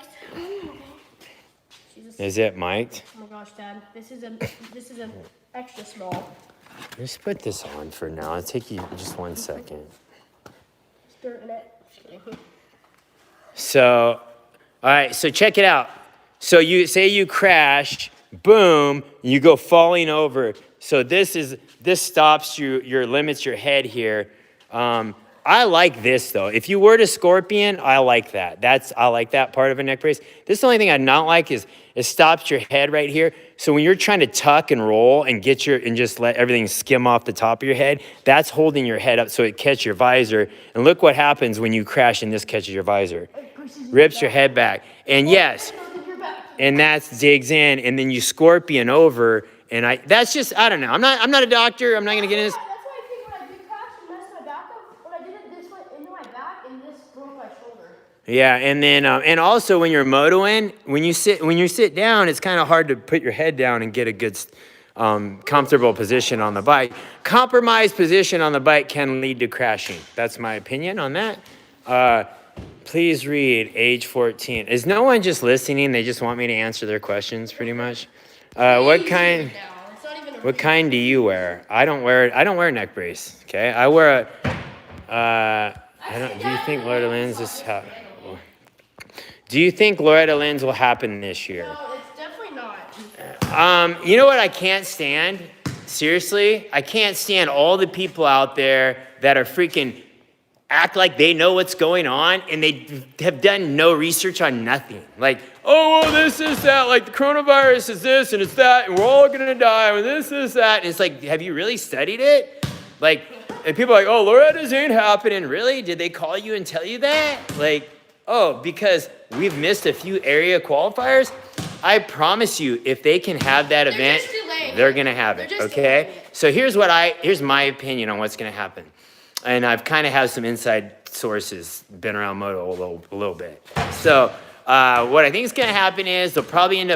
Jesus. Is it mic'd? Oh my gosh, Dad. This is an extra small. Just put this on for now. It'll take you just 1 second. Dirt in it. So, all right, so check it out. So you say you crash, boom, you go falling over. So this stops you, limits your head here. I like this though. If you were to scorpion, I like that. I like that part of a neck brace. This is the only thing I not like is it stops your head right here. So when you're trying to tuck and roll and and just let everything skim off the top of your head, that's holding your head up so it catches your visor. And look what happens when you crash and this catches your visor. Rips your head back. And yes, and that's digs in, and then you scorpion over. And I don't know. I'm not a doctor. I'm not gonna get into this. That's why I think when I did crash and messed my back up, when I did it this way into my back and this broke my shoulder. Yeah, and then and also when you're motoing, when you sit down, it's kind of hard to put your head down and get a good comfortable position on the bike. Compromised position on the bike can lead to crashing. That's my opinion on that. Please read age 14. Is no one just listening? They just want me to answer their questions pretty much. What kind do you wear? I don't wear a neck brace. Okay, I wear do you think Loretta Lynn's Do you think Loretta Lynn's will happen this year? No, it's definitely not. You know what I can't stand? Seriously, I can't stand all the people out there that are freaking act like they know what's going on and they have done no research on nothing. Like, oh, well, this is that. Like, the coronavirus is this and it's that, and we're all gonna die. And this is that. And it's like, have you really studied it? Like, and people are like, oh, Loretta's ain't happening. Really? Did they call you and tell you that? Like, oh, because we've missed a few area qualifiers. I promise you, if they can have that event, they're gonna have it. Okay. So here's my opinion on what's gonna happen. And I've kind of have some inside sources, been around moto a little bit. So what I think is going to happen is they're going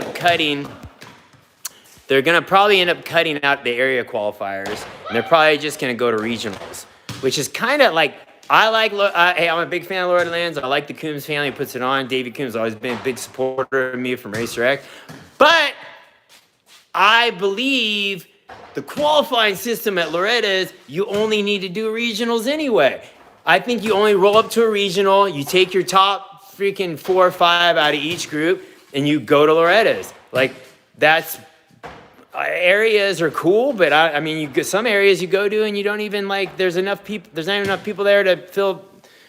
to probably end up cutting out the area qualifiers, and they're probably just going to go to regionals, which is kind of like, hey, I'm a big fan of Loretta Lynn's. I like the Coombs family, puts it on. David Coombs has always been a big supporter of me from Racer X. But I believe the qualifying system at Loretta's, you only need to do regionals anyway. I think you only roll up to a regional, you take your top freaking 4 or 5 out of each group, and you go to Loretta's. Like, that's, areas are cool, but I mean, some areas you go to and you don't even there's not even enough people there to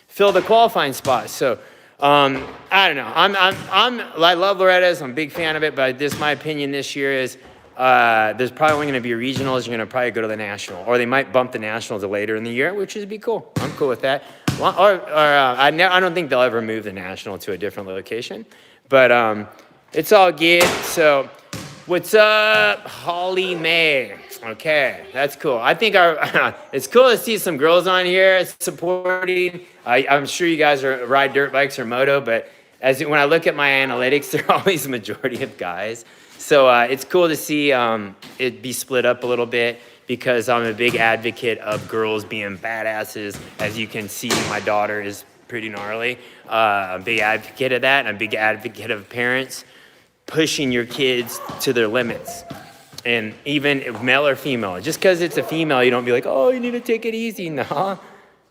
fill the qualifying spots. So, I don't know. I love Loretta's, I'm a big fan of it, but my opinion this year is, there's probably only going to be regionals. You're going to probably go to the national, or they might bump the national to later in the year, which would be cool. I'm cool with that. I don't think they'll ever move the national to a different location, but it's all good. So, what's up, Holly May? Okay, that's cool. I think it's cool to see some girls on here supporting. I'm sure you guys ride dirt bikes or moto, but when I look at my analytics, they're always a majority of guys. So it's cool to see it be split up a little bit, because I'm a big advocate of girls being badasses. As you can see, my daughter is pretty gnarly. I'm a big advocate of that. And I'm a big advocate of parents pushing your kids to their limits. And even if male or female, just because it's a female, you don't be like, oh, you need to take it easy. Nah.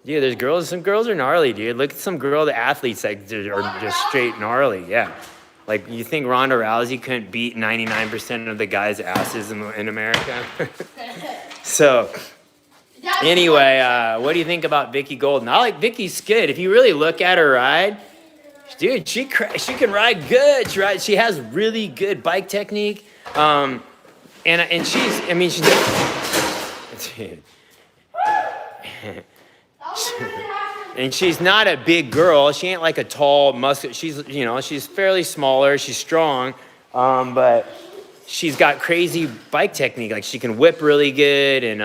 Dude, some girls are gnarly, dude. Look at some the athletes are just straight gnarly, yeah. Like, you think Ronda Rousey couldn't beat 99% of the guys' asses in America? So, anyway, what do you think about Vicki Golden? I like Vicki's good. If you really look at her ride, dude, she can ride good. She has really good bike technique. And she's, dude. And she's not a big girl. She ain't like a tall, muscular. She's fairly smaller. She's strong, but she's got crazy bike technique. Like, she can whip really good, and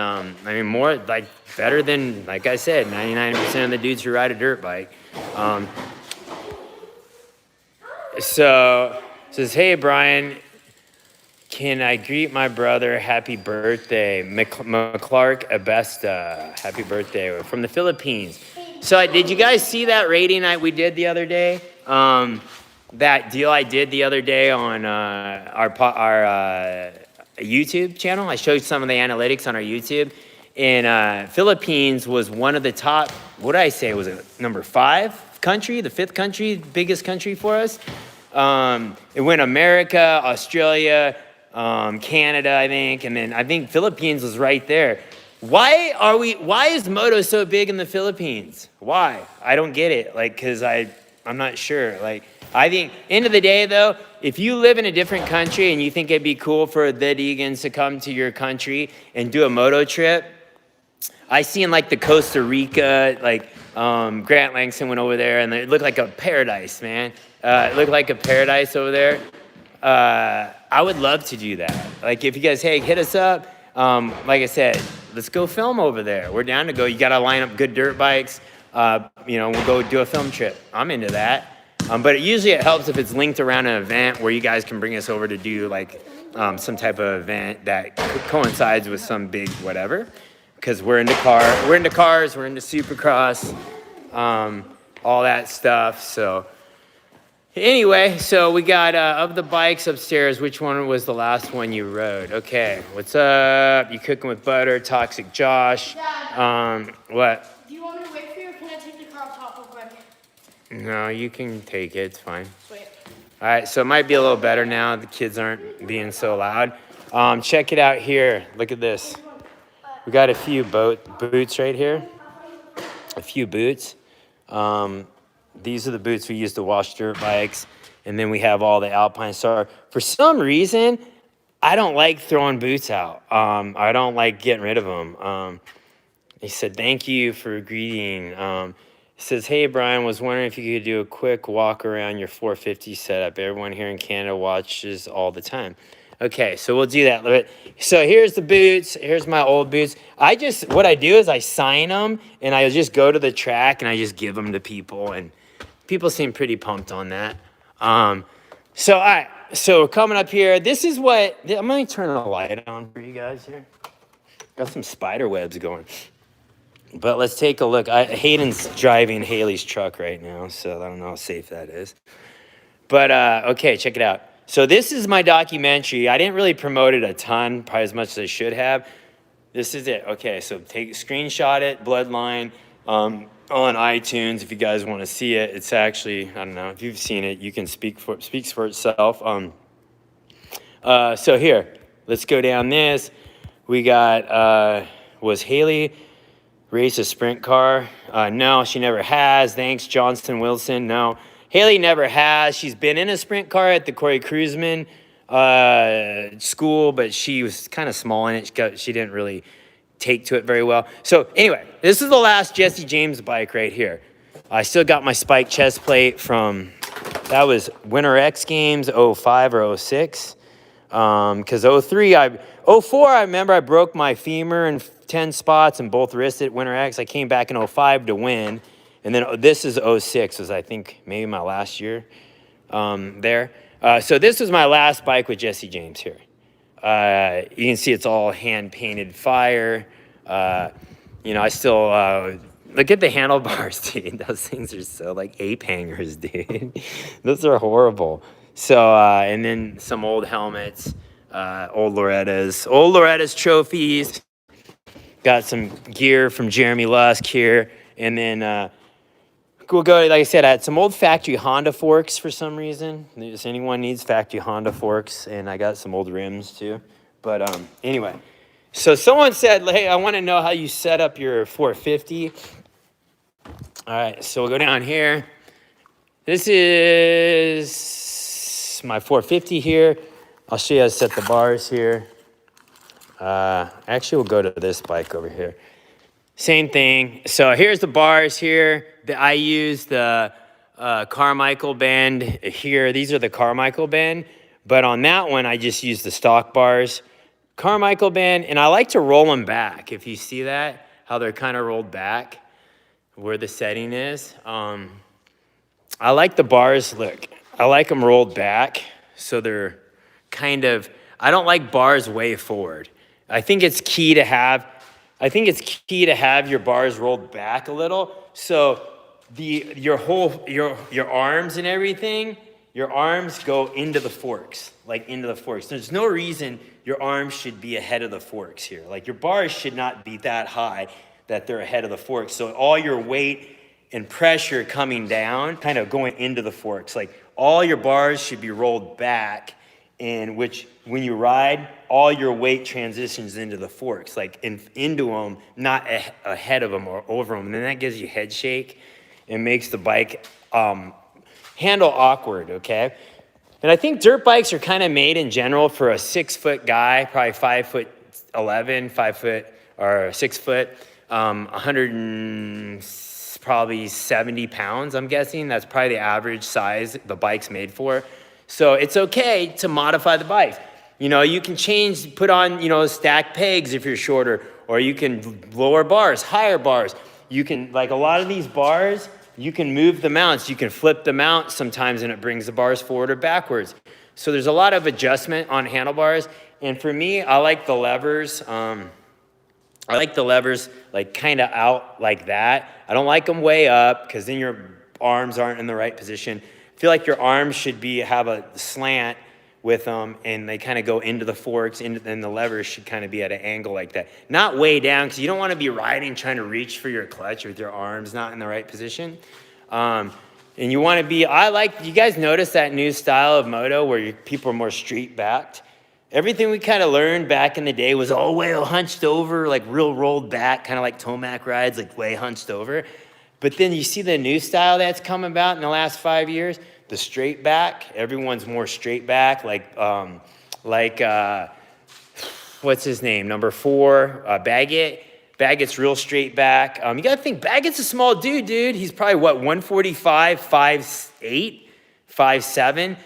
better than, like I said, 99% of the dudes who ride a dirt bike. So says, hey Brian, can I greet my brother? Happy birthday, McClark Abesta. Happy birthday from the Philippines. So did you guys see that rating night we did the other day? that deal I did the other day on our YouTube channel. I showed some of the analytics on our YouTube. And Philippines was one of the top, what did I say, was it number 5 country, the 5th country, biggest country for us. It went America, Australia, Canada, I think, and then I think Philippines was right there. Why is moto so big in the Philippines? Why? I don't get it. Like, cause I'm not sure. Like, I think end of the day though, if you live in a different country and you think it'd be cool for the Deegans to come to your country and do a moto trip, I seen like the Costa Rica, like Grant Langston went over there and it looked like a paradise, man. It looked like a paradise over there. I would love to do that. Like if you guys, hey, hit us up. Like I said, let's go film over there. We're down to go. You got to line up good dirt bikes. We'll go do a film trip. I'm into that. But usually it helps if it's linked around an event where you guys can bring us over to do like some type of event that coincides with some big whatever. Because we're into cars, we're into Supercross, all that stuff. So anyway, so we got of the bikes upstairs, which one was the last one you rode? Okay, what's up? You cooking with butter, Toxic Josh. Dad, What? do you want me to wait for you or can I take the crop top real quick? No, you can take it, it's fine. Sweet. All right, so it might be a little better now. The kids aren't being so loud. Check it out here. Look at this. We got a few boots right here. A few boots. These are the boots we use to wash dirt bikes. And then we have all the Alpine Star. For some reason, I don't like throwing boots out. I don't like getting rid of them. He said, thank you for greeting. He says, hey, Brian, was wondering if you could do a quick walk around your 450 setup. Everyone here in Canada watches all the time. Okay, so we'll do that. So here's the boots. Here's my old boots. What I do is I sign them, and I just go to the track, and I just give them to people, and people seem pretty pumped on that. All right, so coming up here, this is what, I'm going to turn the light on for you guys here. Got some spider webs going. But let's take a look. Hayden's driving Haley's truck right now, so I don't know how safe that is. But, okay, check it out. So this is my documentary. I didn't really promote it a ton, probably as much as I should have. This is it. Okay, so screenshot it, Bloodline, on iTunes if you guys want to see it. It's actually, I don't know, if you've seen it, you can speaks for itself. So here, let's go down this. We got, was Haley race a sprint car? No, she never has. Thanks, Johnston Wilson. No. Haley never has. She's been in a sprint car at the Corey Cruiseman school, but she was kind of small in it. She didn't really take to it very well. So anyway, this is the last Jesse James bike right here. I still got my spike chest plate from, that was Winter X Games 05 or 06. Because 04, I remember I broke my femur in 10 spots and both wrists at Winter X. I came back in 05 to win. And then this is 06, was I think maybe my last year there. So this was my last bike with Jesse James here. You can see it's all hand-painted fire. I still, look at the handlebars, dude. Those things are so like ape hangers, dude. Those are horrible. So, and then some old helmets, old Loretta's trophies. Got some gear from Jeremy Lusk here. And then, we'll go, like I said, I had some old factory Honda forks for some reason. If anyone needs factory Honda forks, and I got some old rims too. But anyway, so someone said, hey, I want to know how you set up your 450. All right, so we'll go down here. This is my 450 here. I'll show you how to set the bars here. Actually, we'll go to this bike over here. Same thing. So here's the bars here. I use the Carmichael band here. These are the Carmichael band. But on that one, I just use the stock bars. Carmichael band, and I like to roll them back. If you see that, how they're kind of rolled back, where the setting is. I like the bars, look, I like them rolled back. So they're kind of, I don't like bars way forward. I think it's key to have your bars rolled back a little. So your arms and everything your arms go into the forks, like into the forks. There's no reason your arms should be ahead of the forks here. Like your bars should not be that high that they're ahead of the forks. So all your weight and pressure coming down, kind of going into the forks. Like all your bars should be rolled back, in which when you ride, all your weight transitions into the forks, like into them, not ahead of them or over them. And then that gives you head shake and makes the bike handle awkward, okay? And I think dirt bikes are kind of made in general for a 6-foot guy, probably 5'11", 5 foot or 6 foot, 170 pounds, I'm guessing. That's probably the average size the bike's made for. So it's okay to modify the bike. You know, you can put on, you know, stacked pegs if you're shorter, or you can lower bars, higher bars. You can, like a lot of these bars, you can move the mounts. You can flip the mount sometimes and it brings the bars forward or backwards. So there's a lot of adjustment on handlebars. And for me, I like the levers. Like kind of out like that. I don't like them way up because then your arms aren't in the right position. I feel like your arms should have a slant with them, and they kind of go into the forks, and the levers should kind of be at an angle like that. Not way down, because you don't want to be riding trying to reach for your clutch with your arms not in the right position. And you want to be, you guys notice that new style of moto where people are more straight backed? Everything we kind of learned back in the day was all way hunched over, like real rolled back, kind of like Tomac rides, like way hunched over. But then you see the new style that's come about in the last 5 years, the straight back. Everyone's more straight back, what's his name? Number 4, Baggett. Baggett's real straight back. You got to think, Baggett's a small dude. He's probably, 145, 5'8", 5'7".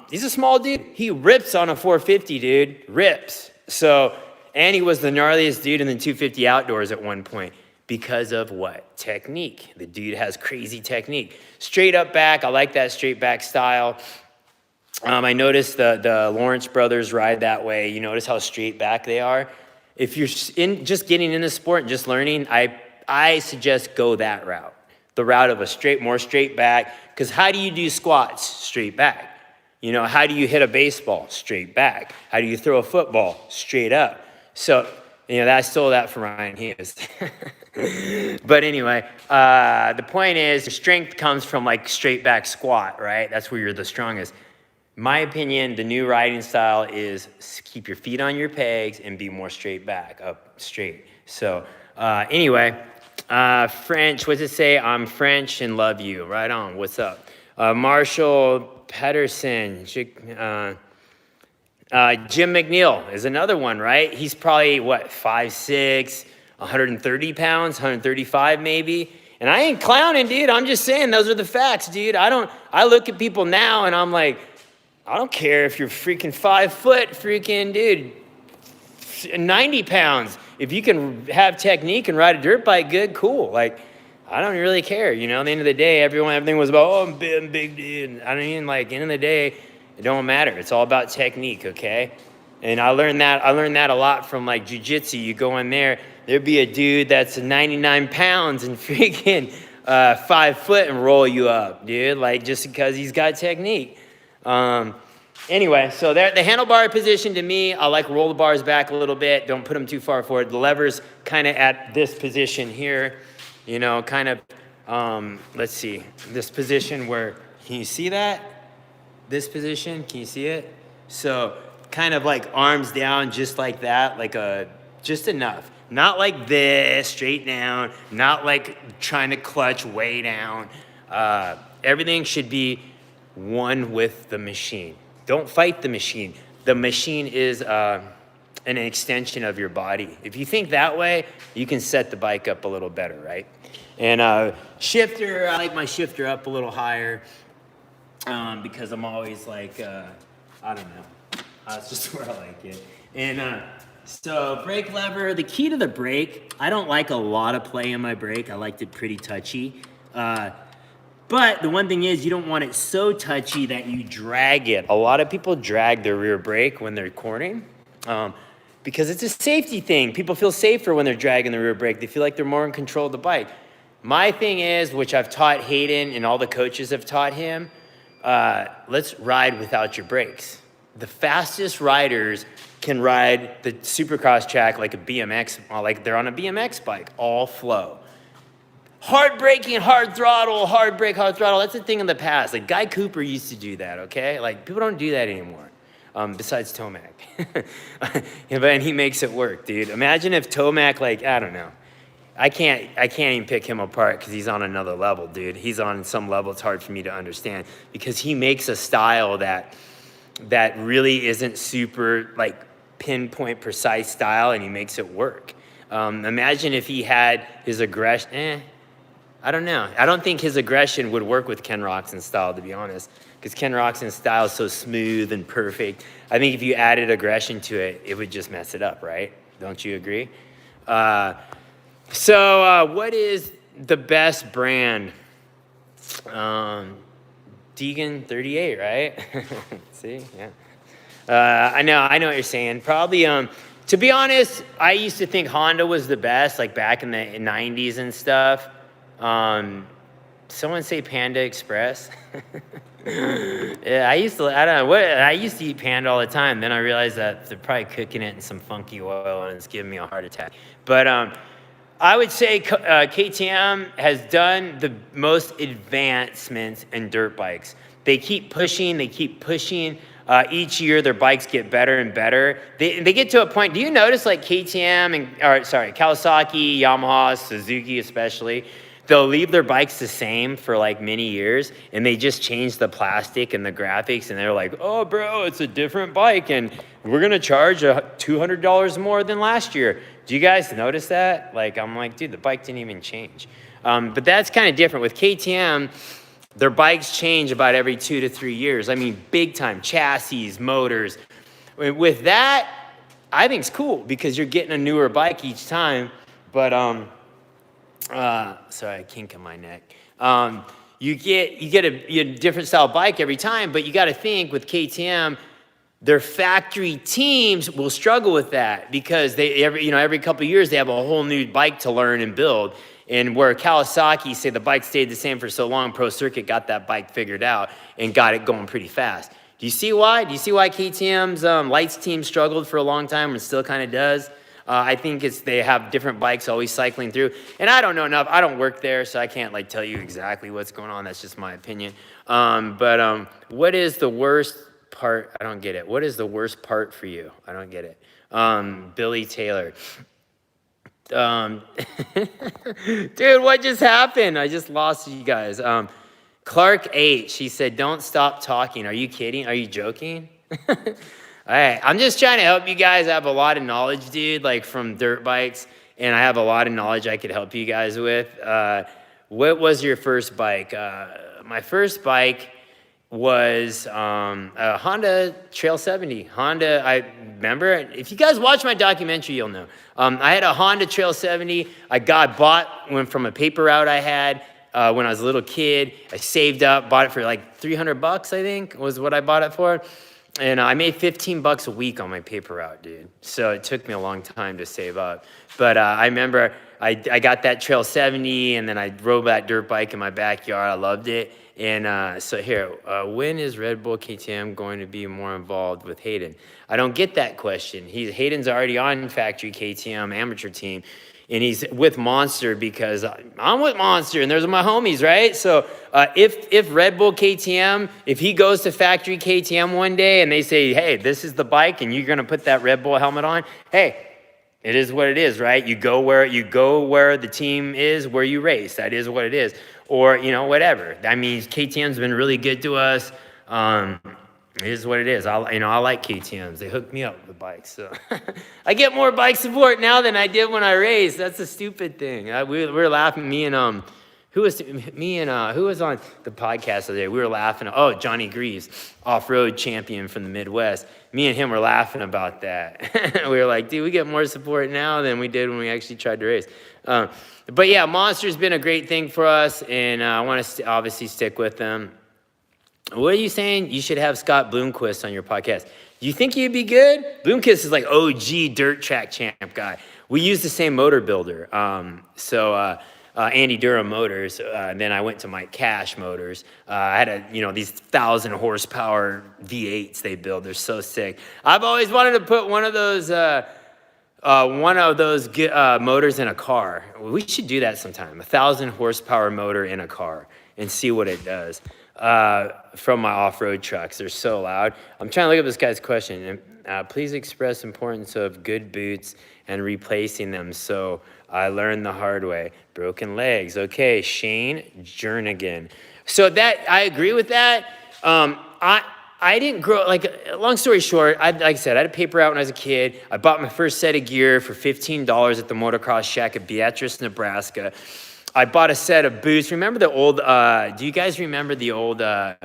He's a small dude. He rips on a 450, dude. Rips. So, and he was the gnarliest dude in the 250 outdoors at one point. Because of what? Technique. The dude has crazy technique. Straight up back, I like that straight back style. I noticed the Lawrence brothers ride that way. You notice how straight back they are. If you're just getting into sport and just learning, I suggest go that route. The route of more straight back. Because how do you do squats? Straight back. You know, how do you hit a baseball? Straight back. How do you throw a football? Straight up. So, you know, I stole that from Ryan Hughes. But anyway, the point is, the strength comes from like straight back squat, right? That's where you're the strongest. My opinion, the new riding style is keep your feet on your pegs and be more straight back, up straight. So anyway, French, what's it say? I'm French and love you. Right on, what's up? Marshall Pedersen, Jim McNeil is another one, right? He's probably, 5'6", 130 pounds, 135 maybe. And I ain't clowning, dude. I'm just saying those are the facts, dude. I look at people now and I'm like, I don't care if you're freaking 5 foot, freaking dude, 90 pounds. If you can have technique and ride a dirt bike good, cool. Like, I don't really care. You know, at the end of the day, everything was about, I'm big dude. I don't even end of the day, it don't matter. It's all about technique, okay? And I learned that a lot from like jiu-jitsu. You go in there'd be a dude that's 99 pounds and freaking 5 foot and roll you up, dude. Like just because he's got technique. Anyway, so the handlebar position to me, I like roll the bars back a little bit. Don't put them too far forward. The lever's kind of at this position here, you know, kind of, let's see, this position where, can you see that? This position, can you see it? So kind of like arms down just like that, just enough. Not like this, straight down, not like trying to clutch way down. Everything should be one with the machine. Don't fight the machine. The machine is an extension of your body. If you think that way, you can set the bike up a little better, right? And shifter, I like my shifter up a little higher because I'm always like, I don't know. That's just where I like it. And so brake lever, the key to the brake, I don't like a lot of play in my brake. I liked it pretty touchy. But the one thing is you don't want it so touchy that you drag it. A lot of people drag their rear brake when they're cornering because it's a safety thing. People feel safer when they're dragging the rear brake. They feel like they're more in control of the bike. My thing is, which I've taught Hayden and all the coaches have taught him, let's ride without your brakes. The fastest riders can ride the Supercross track like a BMX, like they're on a BMX bike, all flow. Hard braking, hard throttle, hard brake, hard throttle. That's a thing in the past. Like Guy Cooper used to do that, okay? Like people don't do that anymore, besides Tomac. And he makes it work, dude. Imagine if Tomac, like, I don't know. I can't even pick him apart because he's on another level, dude. He's on some level it's hard for me to understand because he makes a style that really isn't super like pinpoint precise style, and he makes it work. Imagine if he had his aggression. I don't know. I don't think his aggression would work with Ken Roczen's style, to be honest, because Ken Roczen's style is so smooth and perfect. I think if you added aggression to it, it would just mess it up, right? Don't you agree? So what is the best brand? Deegan 38, right? See, yeah. I know what you're saying. Probably, to be honest, I used to think Honda was the best, like back in the 90s and stuff. Someone say Panda Express. Yeah, I used to eat Panda all the time. Then I realized that they're probably cooking it in some funky oil and it's giving me a heart attack. But I would say KTM has done the most advancements in dirt bikes. They keep pushing. Each year their bikes get better and better. They get to a point. Do you notice like Kawasaki, Yamaha, Suzuki especially, they'll leave their bikes the same for like many years, and they just change the plastic and the graphics, and they're like, oh, bro, it's a different bike, and we're going to charge $200 more than last year. Do you guys notice that? Like, I'm like, dude, the bike didn't even change. But that's kind of different. With KTM, their bikes change about every 2 to 3 years. I mean, big time, chassis, motors. With that, I think it's cool because you're getting a newer bike each time, but sorry, a kink in my neck. You get a different style bike every time, but you got to think with KTM, their factory teams will struggle with that because every couple of years they have a whole new bike to learn and build. And where Kawasaki, say the bike stayed the same for so long, Pro Circuit got that bike figured out and got it going pretty fast. Do you see why? Do you see why KTM's lights team struggled for a long time and still kind of does? I think they have different bikes always cycling through. And I don't know enough. I don't work there, so I can't like tell you exactly what's going on. That's just my opinion. But what is the worst part? I don't get it. What is the worst part for you? I don't get it. Billy Taylor. Dude, what just happened? I just lost you guys. Clark H, she said, don't stop talking. Are you kidding? Are you joking? All right, I'm just trying to help you guys. I have a lot of knowledge, dude, like from dirt bikes, and I have a lot of knowledge I could help you guys with. What was your first bike? My first bike was a Honda Trail 70. I remember, if you guys watch my documentary, you'll know. I had a Honda Trail 70. Went from a paper route I had when I was a little kid. I saved up, bought it for like $300, I think, was what I bought it for. And I made $15 a week on my paper route, dude. So it took me a long time to save up. But I remember I got that Trail 70, and then I rode that dirt bike in my backyard. I loved it. And so here, when is Red Bull KTM going to be more involved with Hayden? I don't get that question. Hayden's already on factory KTM amateur team, and he's with Monster because I'm with Monster, and there's my homies, right? So if Red Bull KTM, if he goes to factory KTM one day and they say, hey, this is the bike, and you're going to put that Red Bull helmet on, hey, it is what it is, right? You go where the team is, where you race. That is what it is. Or, whatever. I mean, KTM's been really good to us. It is what it is. I like KTMs. They hook me up with bikes. So I get more bike support now than I did when I raced. That's a stupid thing. We were laughing, who was on the podcast the other day? We were laughing. Oh, Johnny Greaves, off-road champion from the Midwest. Me and him were laughing about that. We were like, dude, we get more support now than we did when we actually tried to race. But yeah, Monster's been a great thing for us, and I want to obviously stick with them. What are you saying? You should have Scott Bloomquist on your podcast. Do you think he'd be good? Bloomquist is like OG dirt track champ guy. We use the same motor builder. Andy Durham Motors. And then I went to Mike Cash Motors. I had these 1,000 horsepower V8s they build. They're so sick. I've always wanted to put one of those motors in a car. We should do that sometime. 1,000 horsepower motor in a car and see what it does. From my off-road trucks, they're so loud. I'm trying to look up this guy's question. Please express importance of good boots and replacing them. So I learned the hard way. Broken legs. Okay, Shane Jernigan. So that I agree with that. I didn't grow, long story short, like I said, I had a paper out when I was a kid. I bought my first set of gear for $15 at the motocross shack at Beatrice, Nebraska. I bought a set of boots. Remember the old, do you guys remember the old, who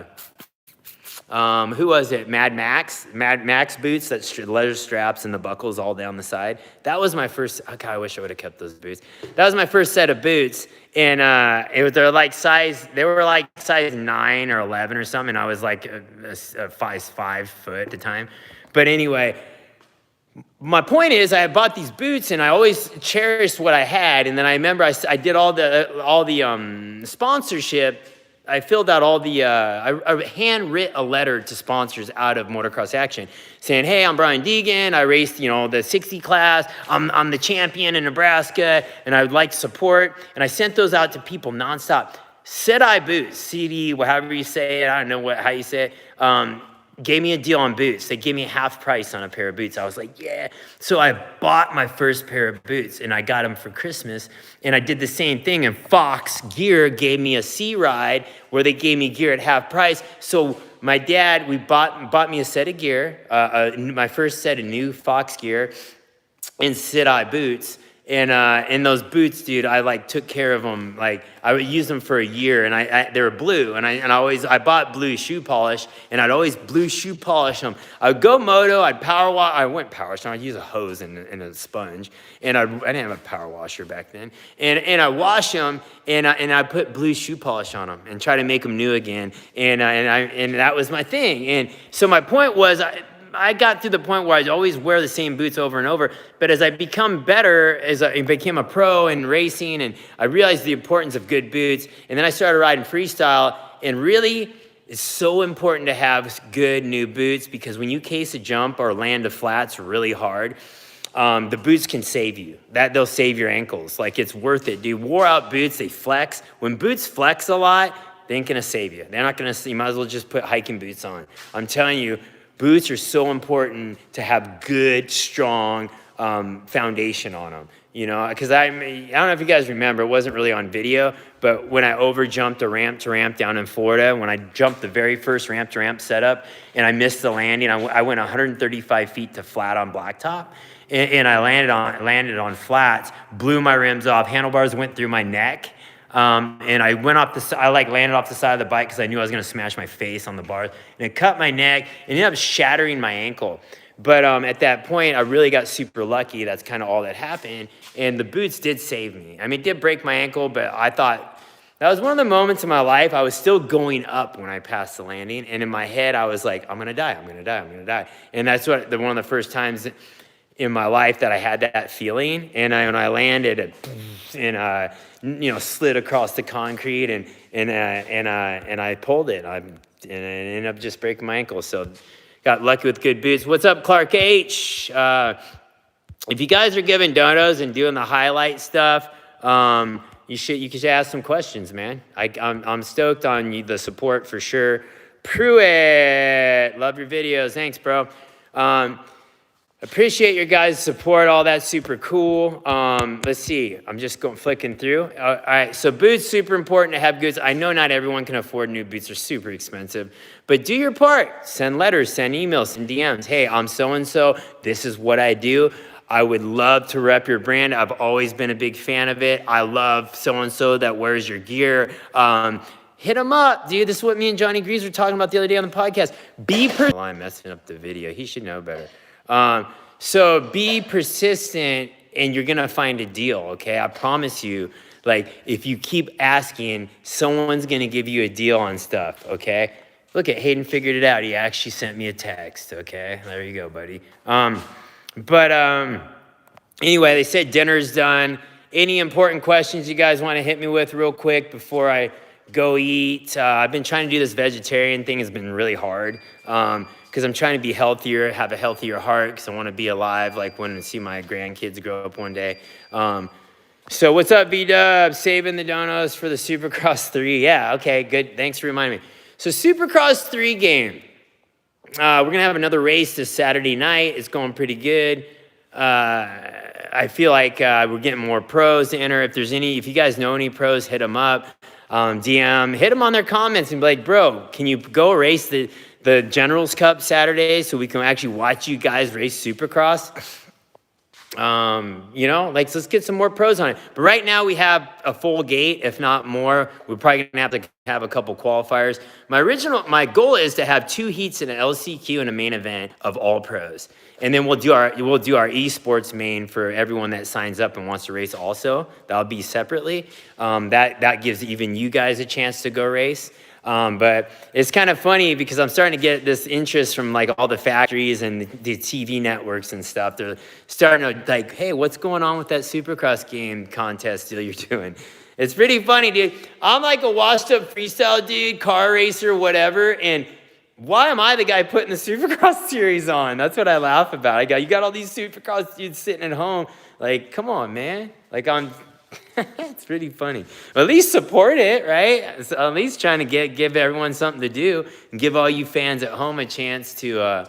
was it? Mad Max boots, that leather straps and the buckles all down the side. That was my first, okay, I wish I would have kept those boots. That was my first set of boots. And they were like size 9 or 11 or something. And I was like a 5 foot at the time. But anyway, my point is, I had bought these boots and I always cherished what I had. And then I remember I did all the sponsorship. I filled out all the, I handwrit a letter to sponsors out of Motocross Action saying, hey, I'm Brian Deegan. I raced, the 60 class. I'm the champion in Nebraska and I would like support. And I sent those out to people nonstop. Sedai Boots, CD, however you say it. I don't know how you say it. Gave me a deal on boots. They gave me half price on a pair of boots. I was like, yeah. So I bought my first pair of boots and I got them for Christmas. And I did the same thing. And Fox Gear gave me a Sea Ride where they gave me gear at half price. So my dad, bought me a set of gear, my first set of new Fox Gear and Sedai boots. And those boots, dude, I took care of them. I would use them for a year and they were blue and I bought blue shoe polish and I'd always blue shoe polish them. I would go moto, I'd power wash, I wouldn't power wash, I'd use a hose and a sponge. And I didn't have a power washer back then. And I wash them and I put blue shoe polish on them and try to make them new again. And that was my thing. And so my point was, I got to the point where I'd always wear the same boots over and over. But as I become better, as I became a pro in racing, and I realized the importance of good boots, and then I started riding freestyle, and really, it's so important to have good new boots because when you case a jump or land a flats really hard, the boots can save you. They'll save your ankles. It's worth it, dude. Wore out boots, they flex. When boots flex a lot, they ain't gonna save you. They're not gonna, you might as well just put hiking boots on. I'm telling you, boots are so important to have good, strong foundation on them, because I don't know if you guys remember, it wasn't really on video, but when I overjumped a ramp to ramp down in Florida, when I jumped the very first ramp to ramp setup and I missed the landing, I went 135 feet to flat on blacktop and I landed on flats, blew my rims off, handlebars went through my neck. And I went off landed off the side of the bike because I knew I was going to smash my face on the bars. And it cut my neck and ended up shattering my ankle. But at that point, I really got super lucky. That's kind of all that happened. And the boots did save me. I mean, it did break my ankle, but I thought that was one of the moments in my life. I was still going up when I passed the landing. And in my head, I was like, I'm going to die. I'm going to die. I'm going to die. And that's one of the first times in my life that I had that feeling. And when I landed and slid across the concrete and I pulled it. And I ended up just breaking my ankle. So got lucky with good boots. What's up, Clark H? If you guys are giving donos and doing the highlight stuff, you should ask some questions, man. I'm stoked on the support for sure. Pruitt, love your videos. Thanks, bro. Appreciate your guys' support. All that's super cool. Let's see. I'm just flicking through. All right. So boots, super important to have goods. I know not everyone can afford new boots. They're super expensive. But do your part. Send letters, send emails, send DMs. Hey, I'm so-and-so. This is what I do. I would love to rep your brand. I've always been a big fan of it. I love so-and-so that wears your gear. Hit them up, dude. This is what me and Johnny Greaves were talking about the other day on the podcast. I'm messing up the video. He should know better. So be persistent and you're going to find a deal. Okay. I promise you, if you keep asking, someone's going to give you a deal on stuff. Okay. Look at Hayden figured it out. He actually sent me a text. Okay. There you go, buddy. Anyway, they said dinner's done any important questions you guys want to hit me with real quick before I go eat. I've been trying to do this vegetarian thing. It's been really hard because I'm trying to be healthier, have a healthier heart because I want to be alive, like when I see my grandkids grow up one day. So what's up, V-Dub? Saving the donos for the Supercross 3. Yeah, okay, good. Thanks for reminding me. So Supercross 3 game. We're going to have another race this Saturday night. It's going pretty good. I feel like we're getting more pros to enter. If you guys know any pros, hit them up. DM, hit them on their comments and be like, bro, can you go race the Generals Cup Saturday so we can actually watch you guys race Supercross? Let's get some more pros on it. But right now we have a full gate, if not more. We're probably gonna have to have a couple qualifiers. My goal is to have 2 heats in an LCQ and a main event of all pros. And then we'll do our esports main for everyone that signs up and wants to race also. That'll be separately. That gives even you guys a chance to go race. But it's kind of funny because I'm starting to get this interest from like all the factories and the TV networks and stuff. They're starting to like, hey, what's going on with that Supercross game contest deal you're doing? It's pretty funny, dude. I'm like a washed up freestyle dude, car racer, whatever. And why am I the guy putting the Supercross series on? That's what I laugh about. You got all these Supercross dudes sitting at home. Like, come on, man. Like it's pretty funny. At least support it, right? So at least trying to give everyone something to do and give all you fans at home a chance to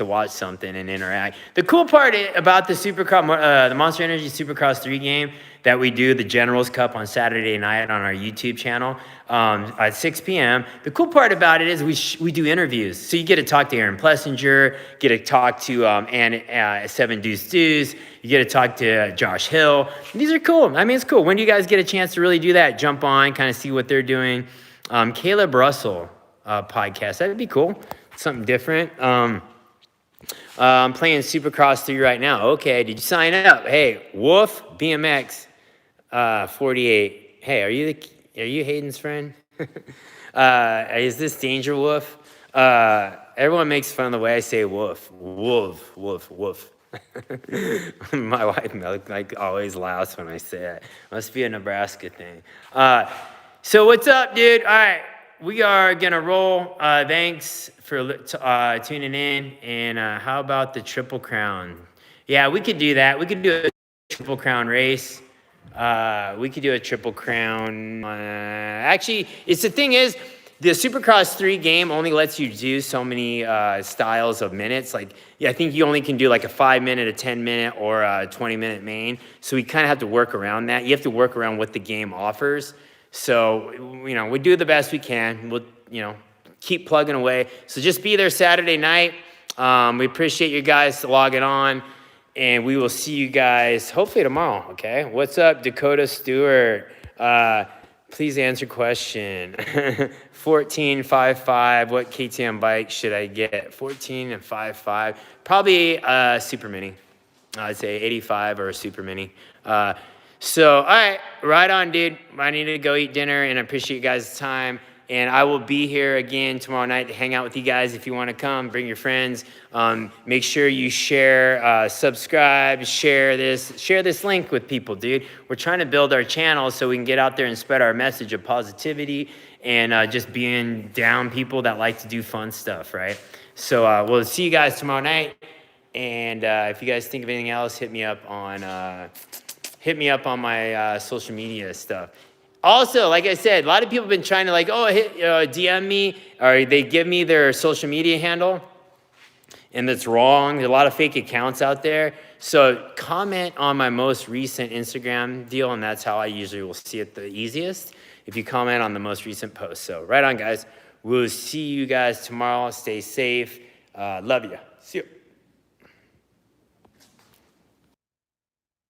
watch something and interact. The cool part about the Supercross, the Monster Energy Supercross 3 game that we do, the Generals Cup on Saturday night on our YouTube channel at 6 p.m. The cool part about it is we do interviews. So you get to talk to Aaron Plessinger, get to talk to Seven Deuce Deuce, you get to talk to Josh Hill. These are cool. I mean, it's cool. When do you guys get a chance to really do that? Jump on, kind of see what they're doing. Caleb Russell podcast. That'd be cool. Something different. I'm playing Supercross 3 right now. Okay, did you sign up? Hey, Wolf BMX 48. Hey, are you Hayden's friend? Is this Danger Wolf? Everyone makes fun of the way I say wolf. Wolf, wolf, wolf. My wife like always laughs when I say it. Must be a Nebraska thing. So what's up, dude? All right, we are gonna roll. Thanks for tuning in. And how about the Triple Crown? Yeah, we could do that. We could do a Triple Crown race. We could do a Triple Crown. Actually, the thing is, the Supercross 3 game only lets you do so many styles of minutes. Like, yeah, I think you only can do like a 5-minute, a 10-minute, or a 20-minute main. So we kind of have to work around that. You have to work around what the game offers. So, we do the best we can. We'll, keep plugging away. So just be there Saturday night. We appreciate you guys logging on. And we will see you guys hopefully tomorrow, okay? What's up, Dakota Stewart? Please answer question. 14.55, what KTM bike should I get? 14 and 5.5, probably a Super Mini. I'd say 85 or a Super Mini. So, all right, right on, dude. I need to go eat dinner, and I appreciate you guys' time. And I will be here again tomorrow night to hang out with you guys. If you want to come, bring your friends. Make sure you share, subscribe, share this link with people, dude. We're trying to build our channel so we can get out there and spread our message of positivity and just being down people that like to do fun stuff, right? So we'll see you guys tomorrow night. And if you guys think of anything else, hit me up on my social media stuff. Also, like I said, a lot of people have been trying to DM me, or they give me their social media handle, and that's wrong. There's a lot of fake accounts out there. So comment on my most recent Instagram deal, and that's how I usually will see it the easiest, if you comment on the most recent post. So right on, guys. We'll see you guys tomorrow. Stay safe. Love you. See you.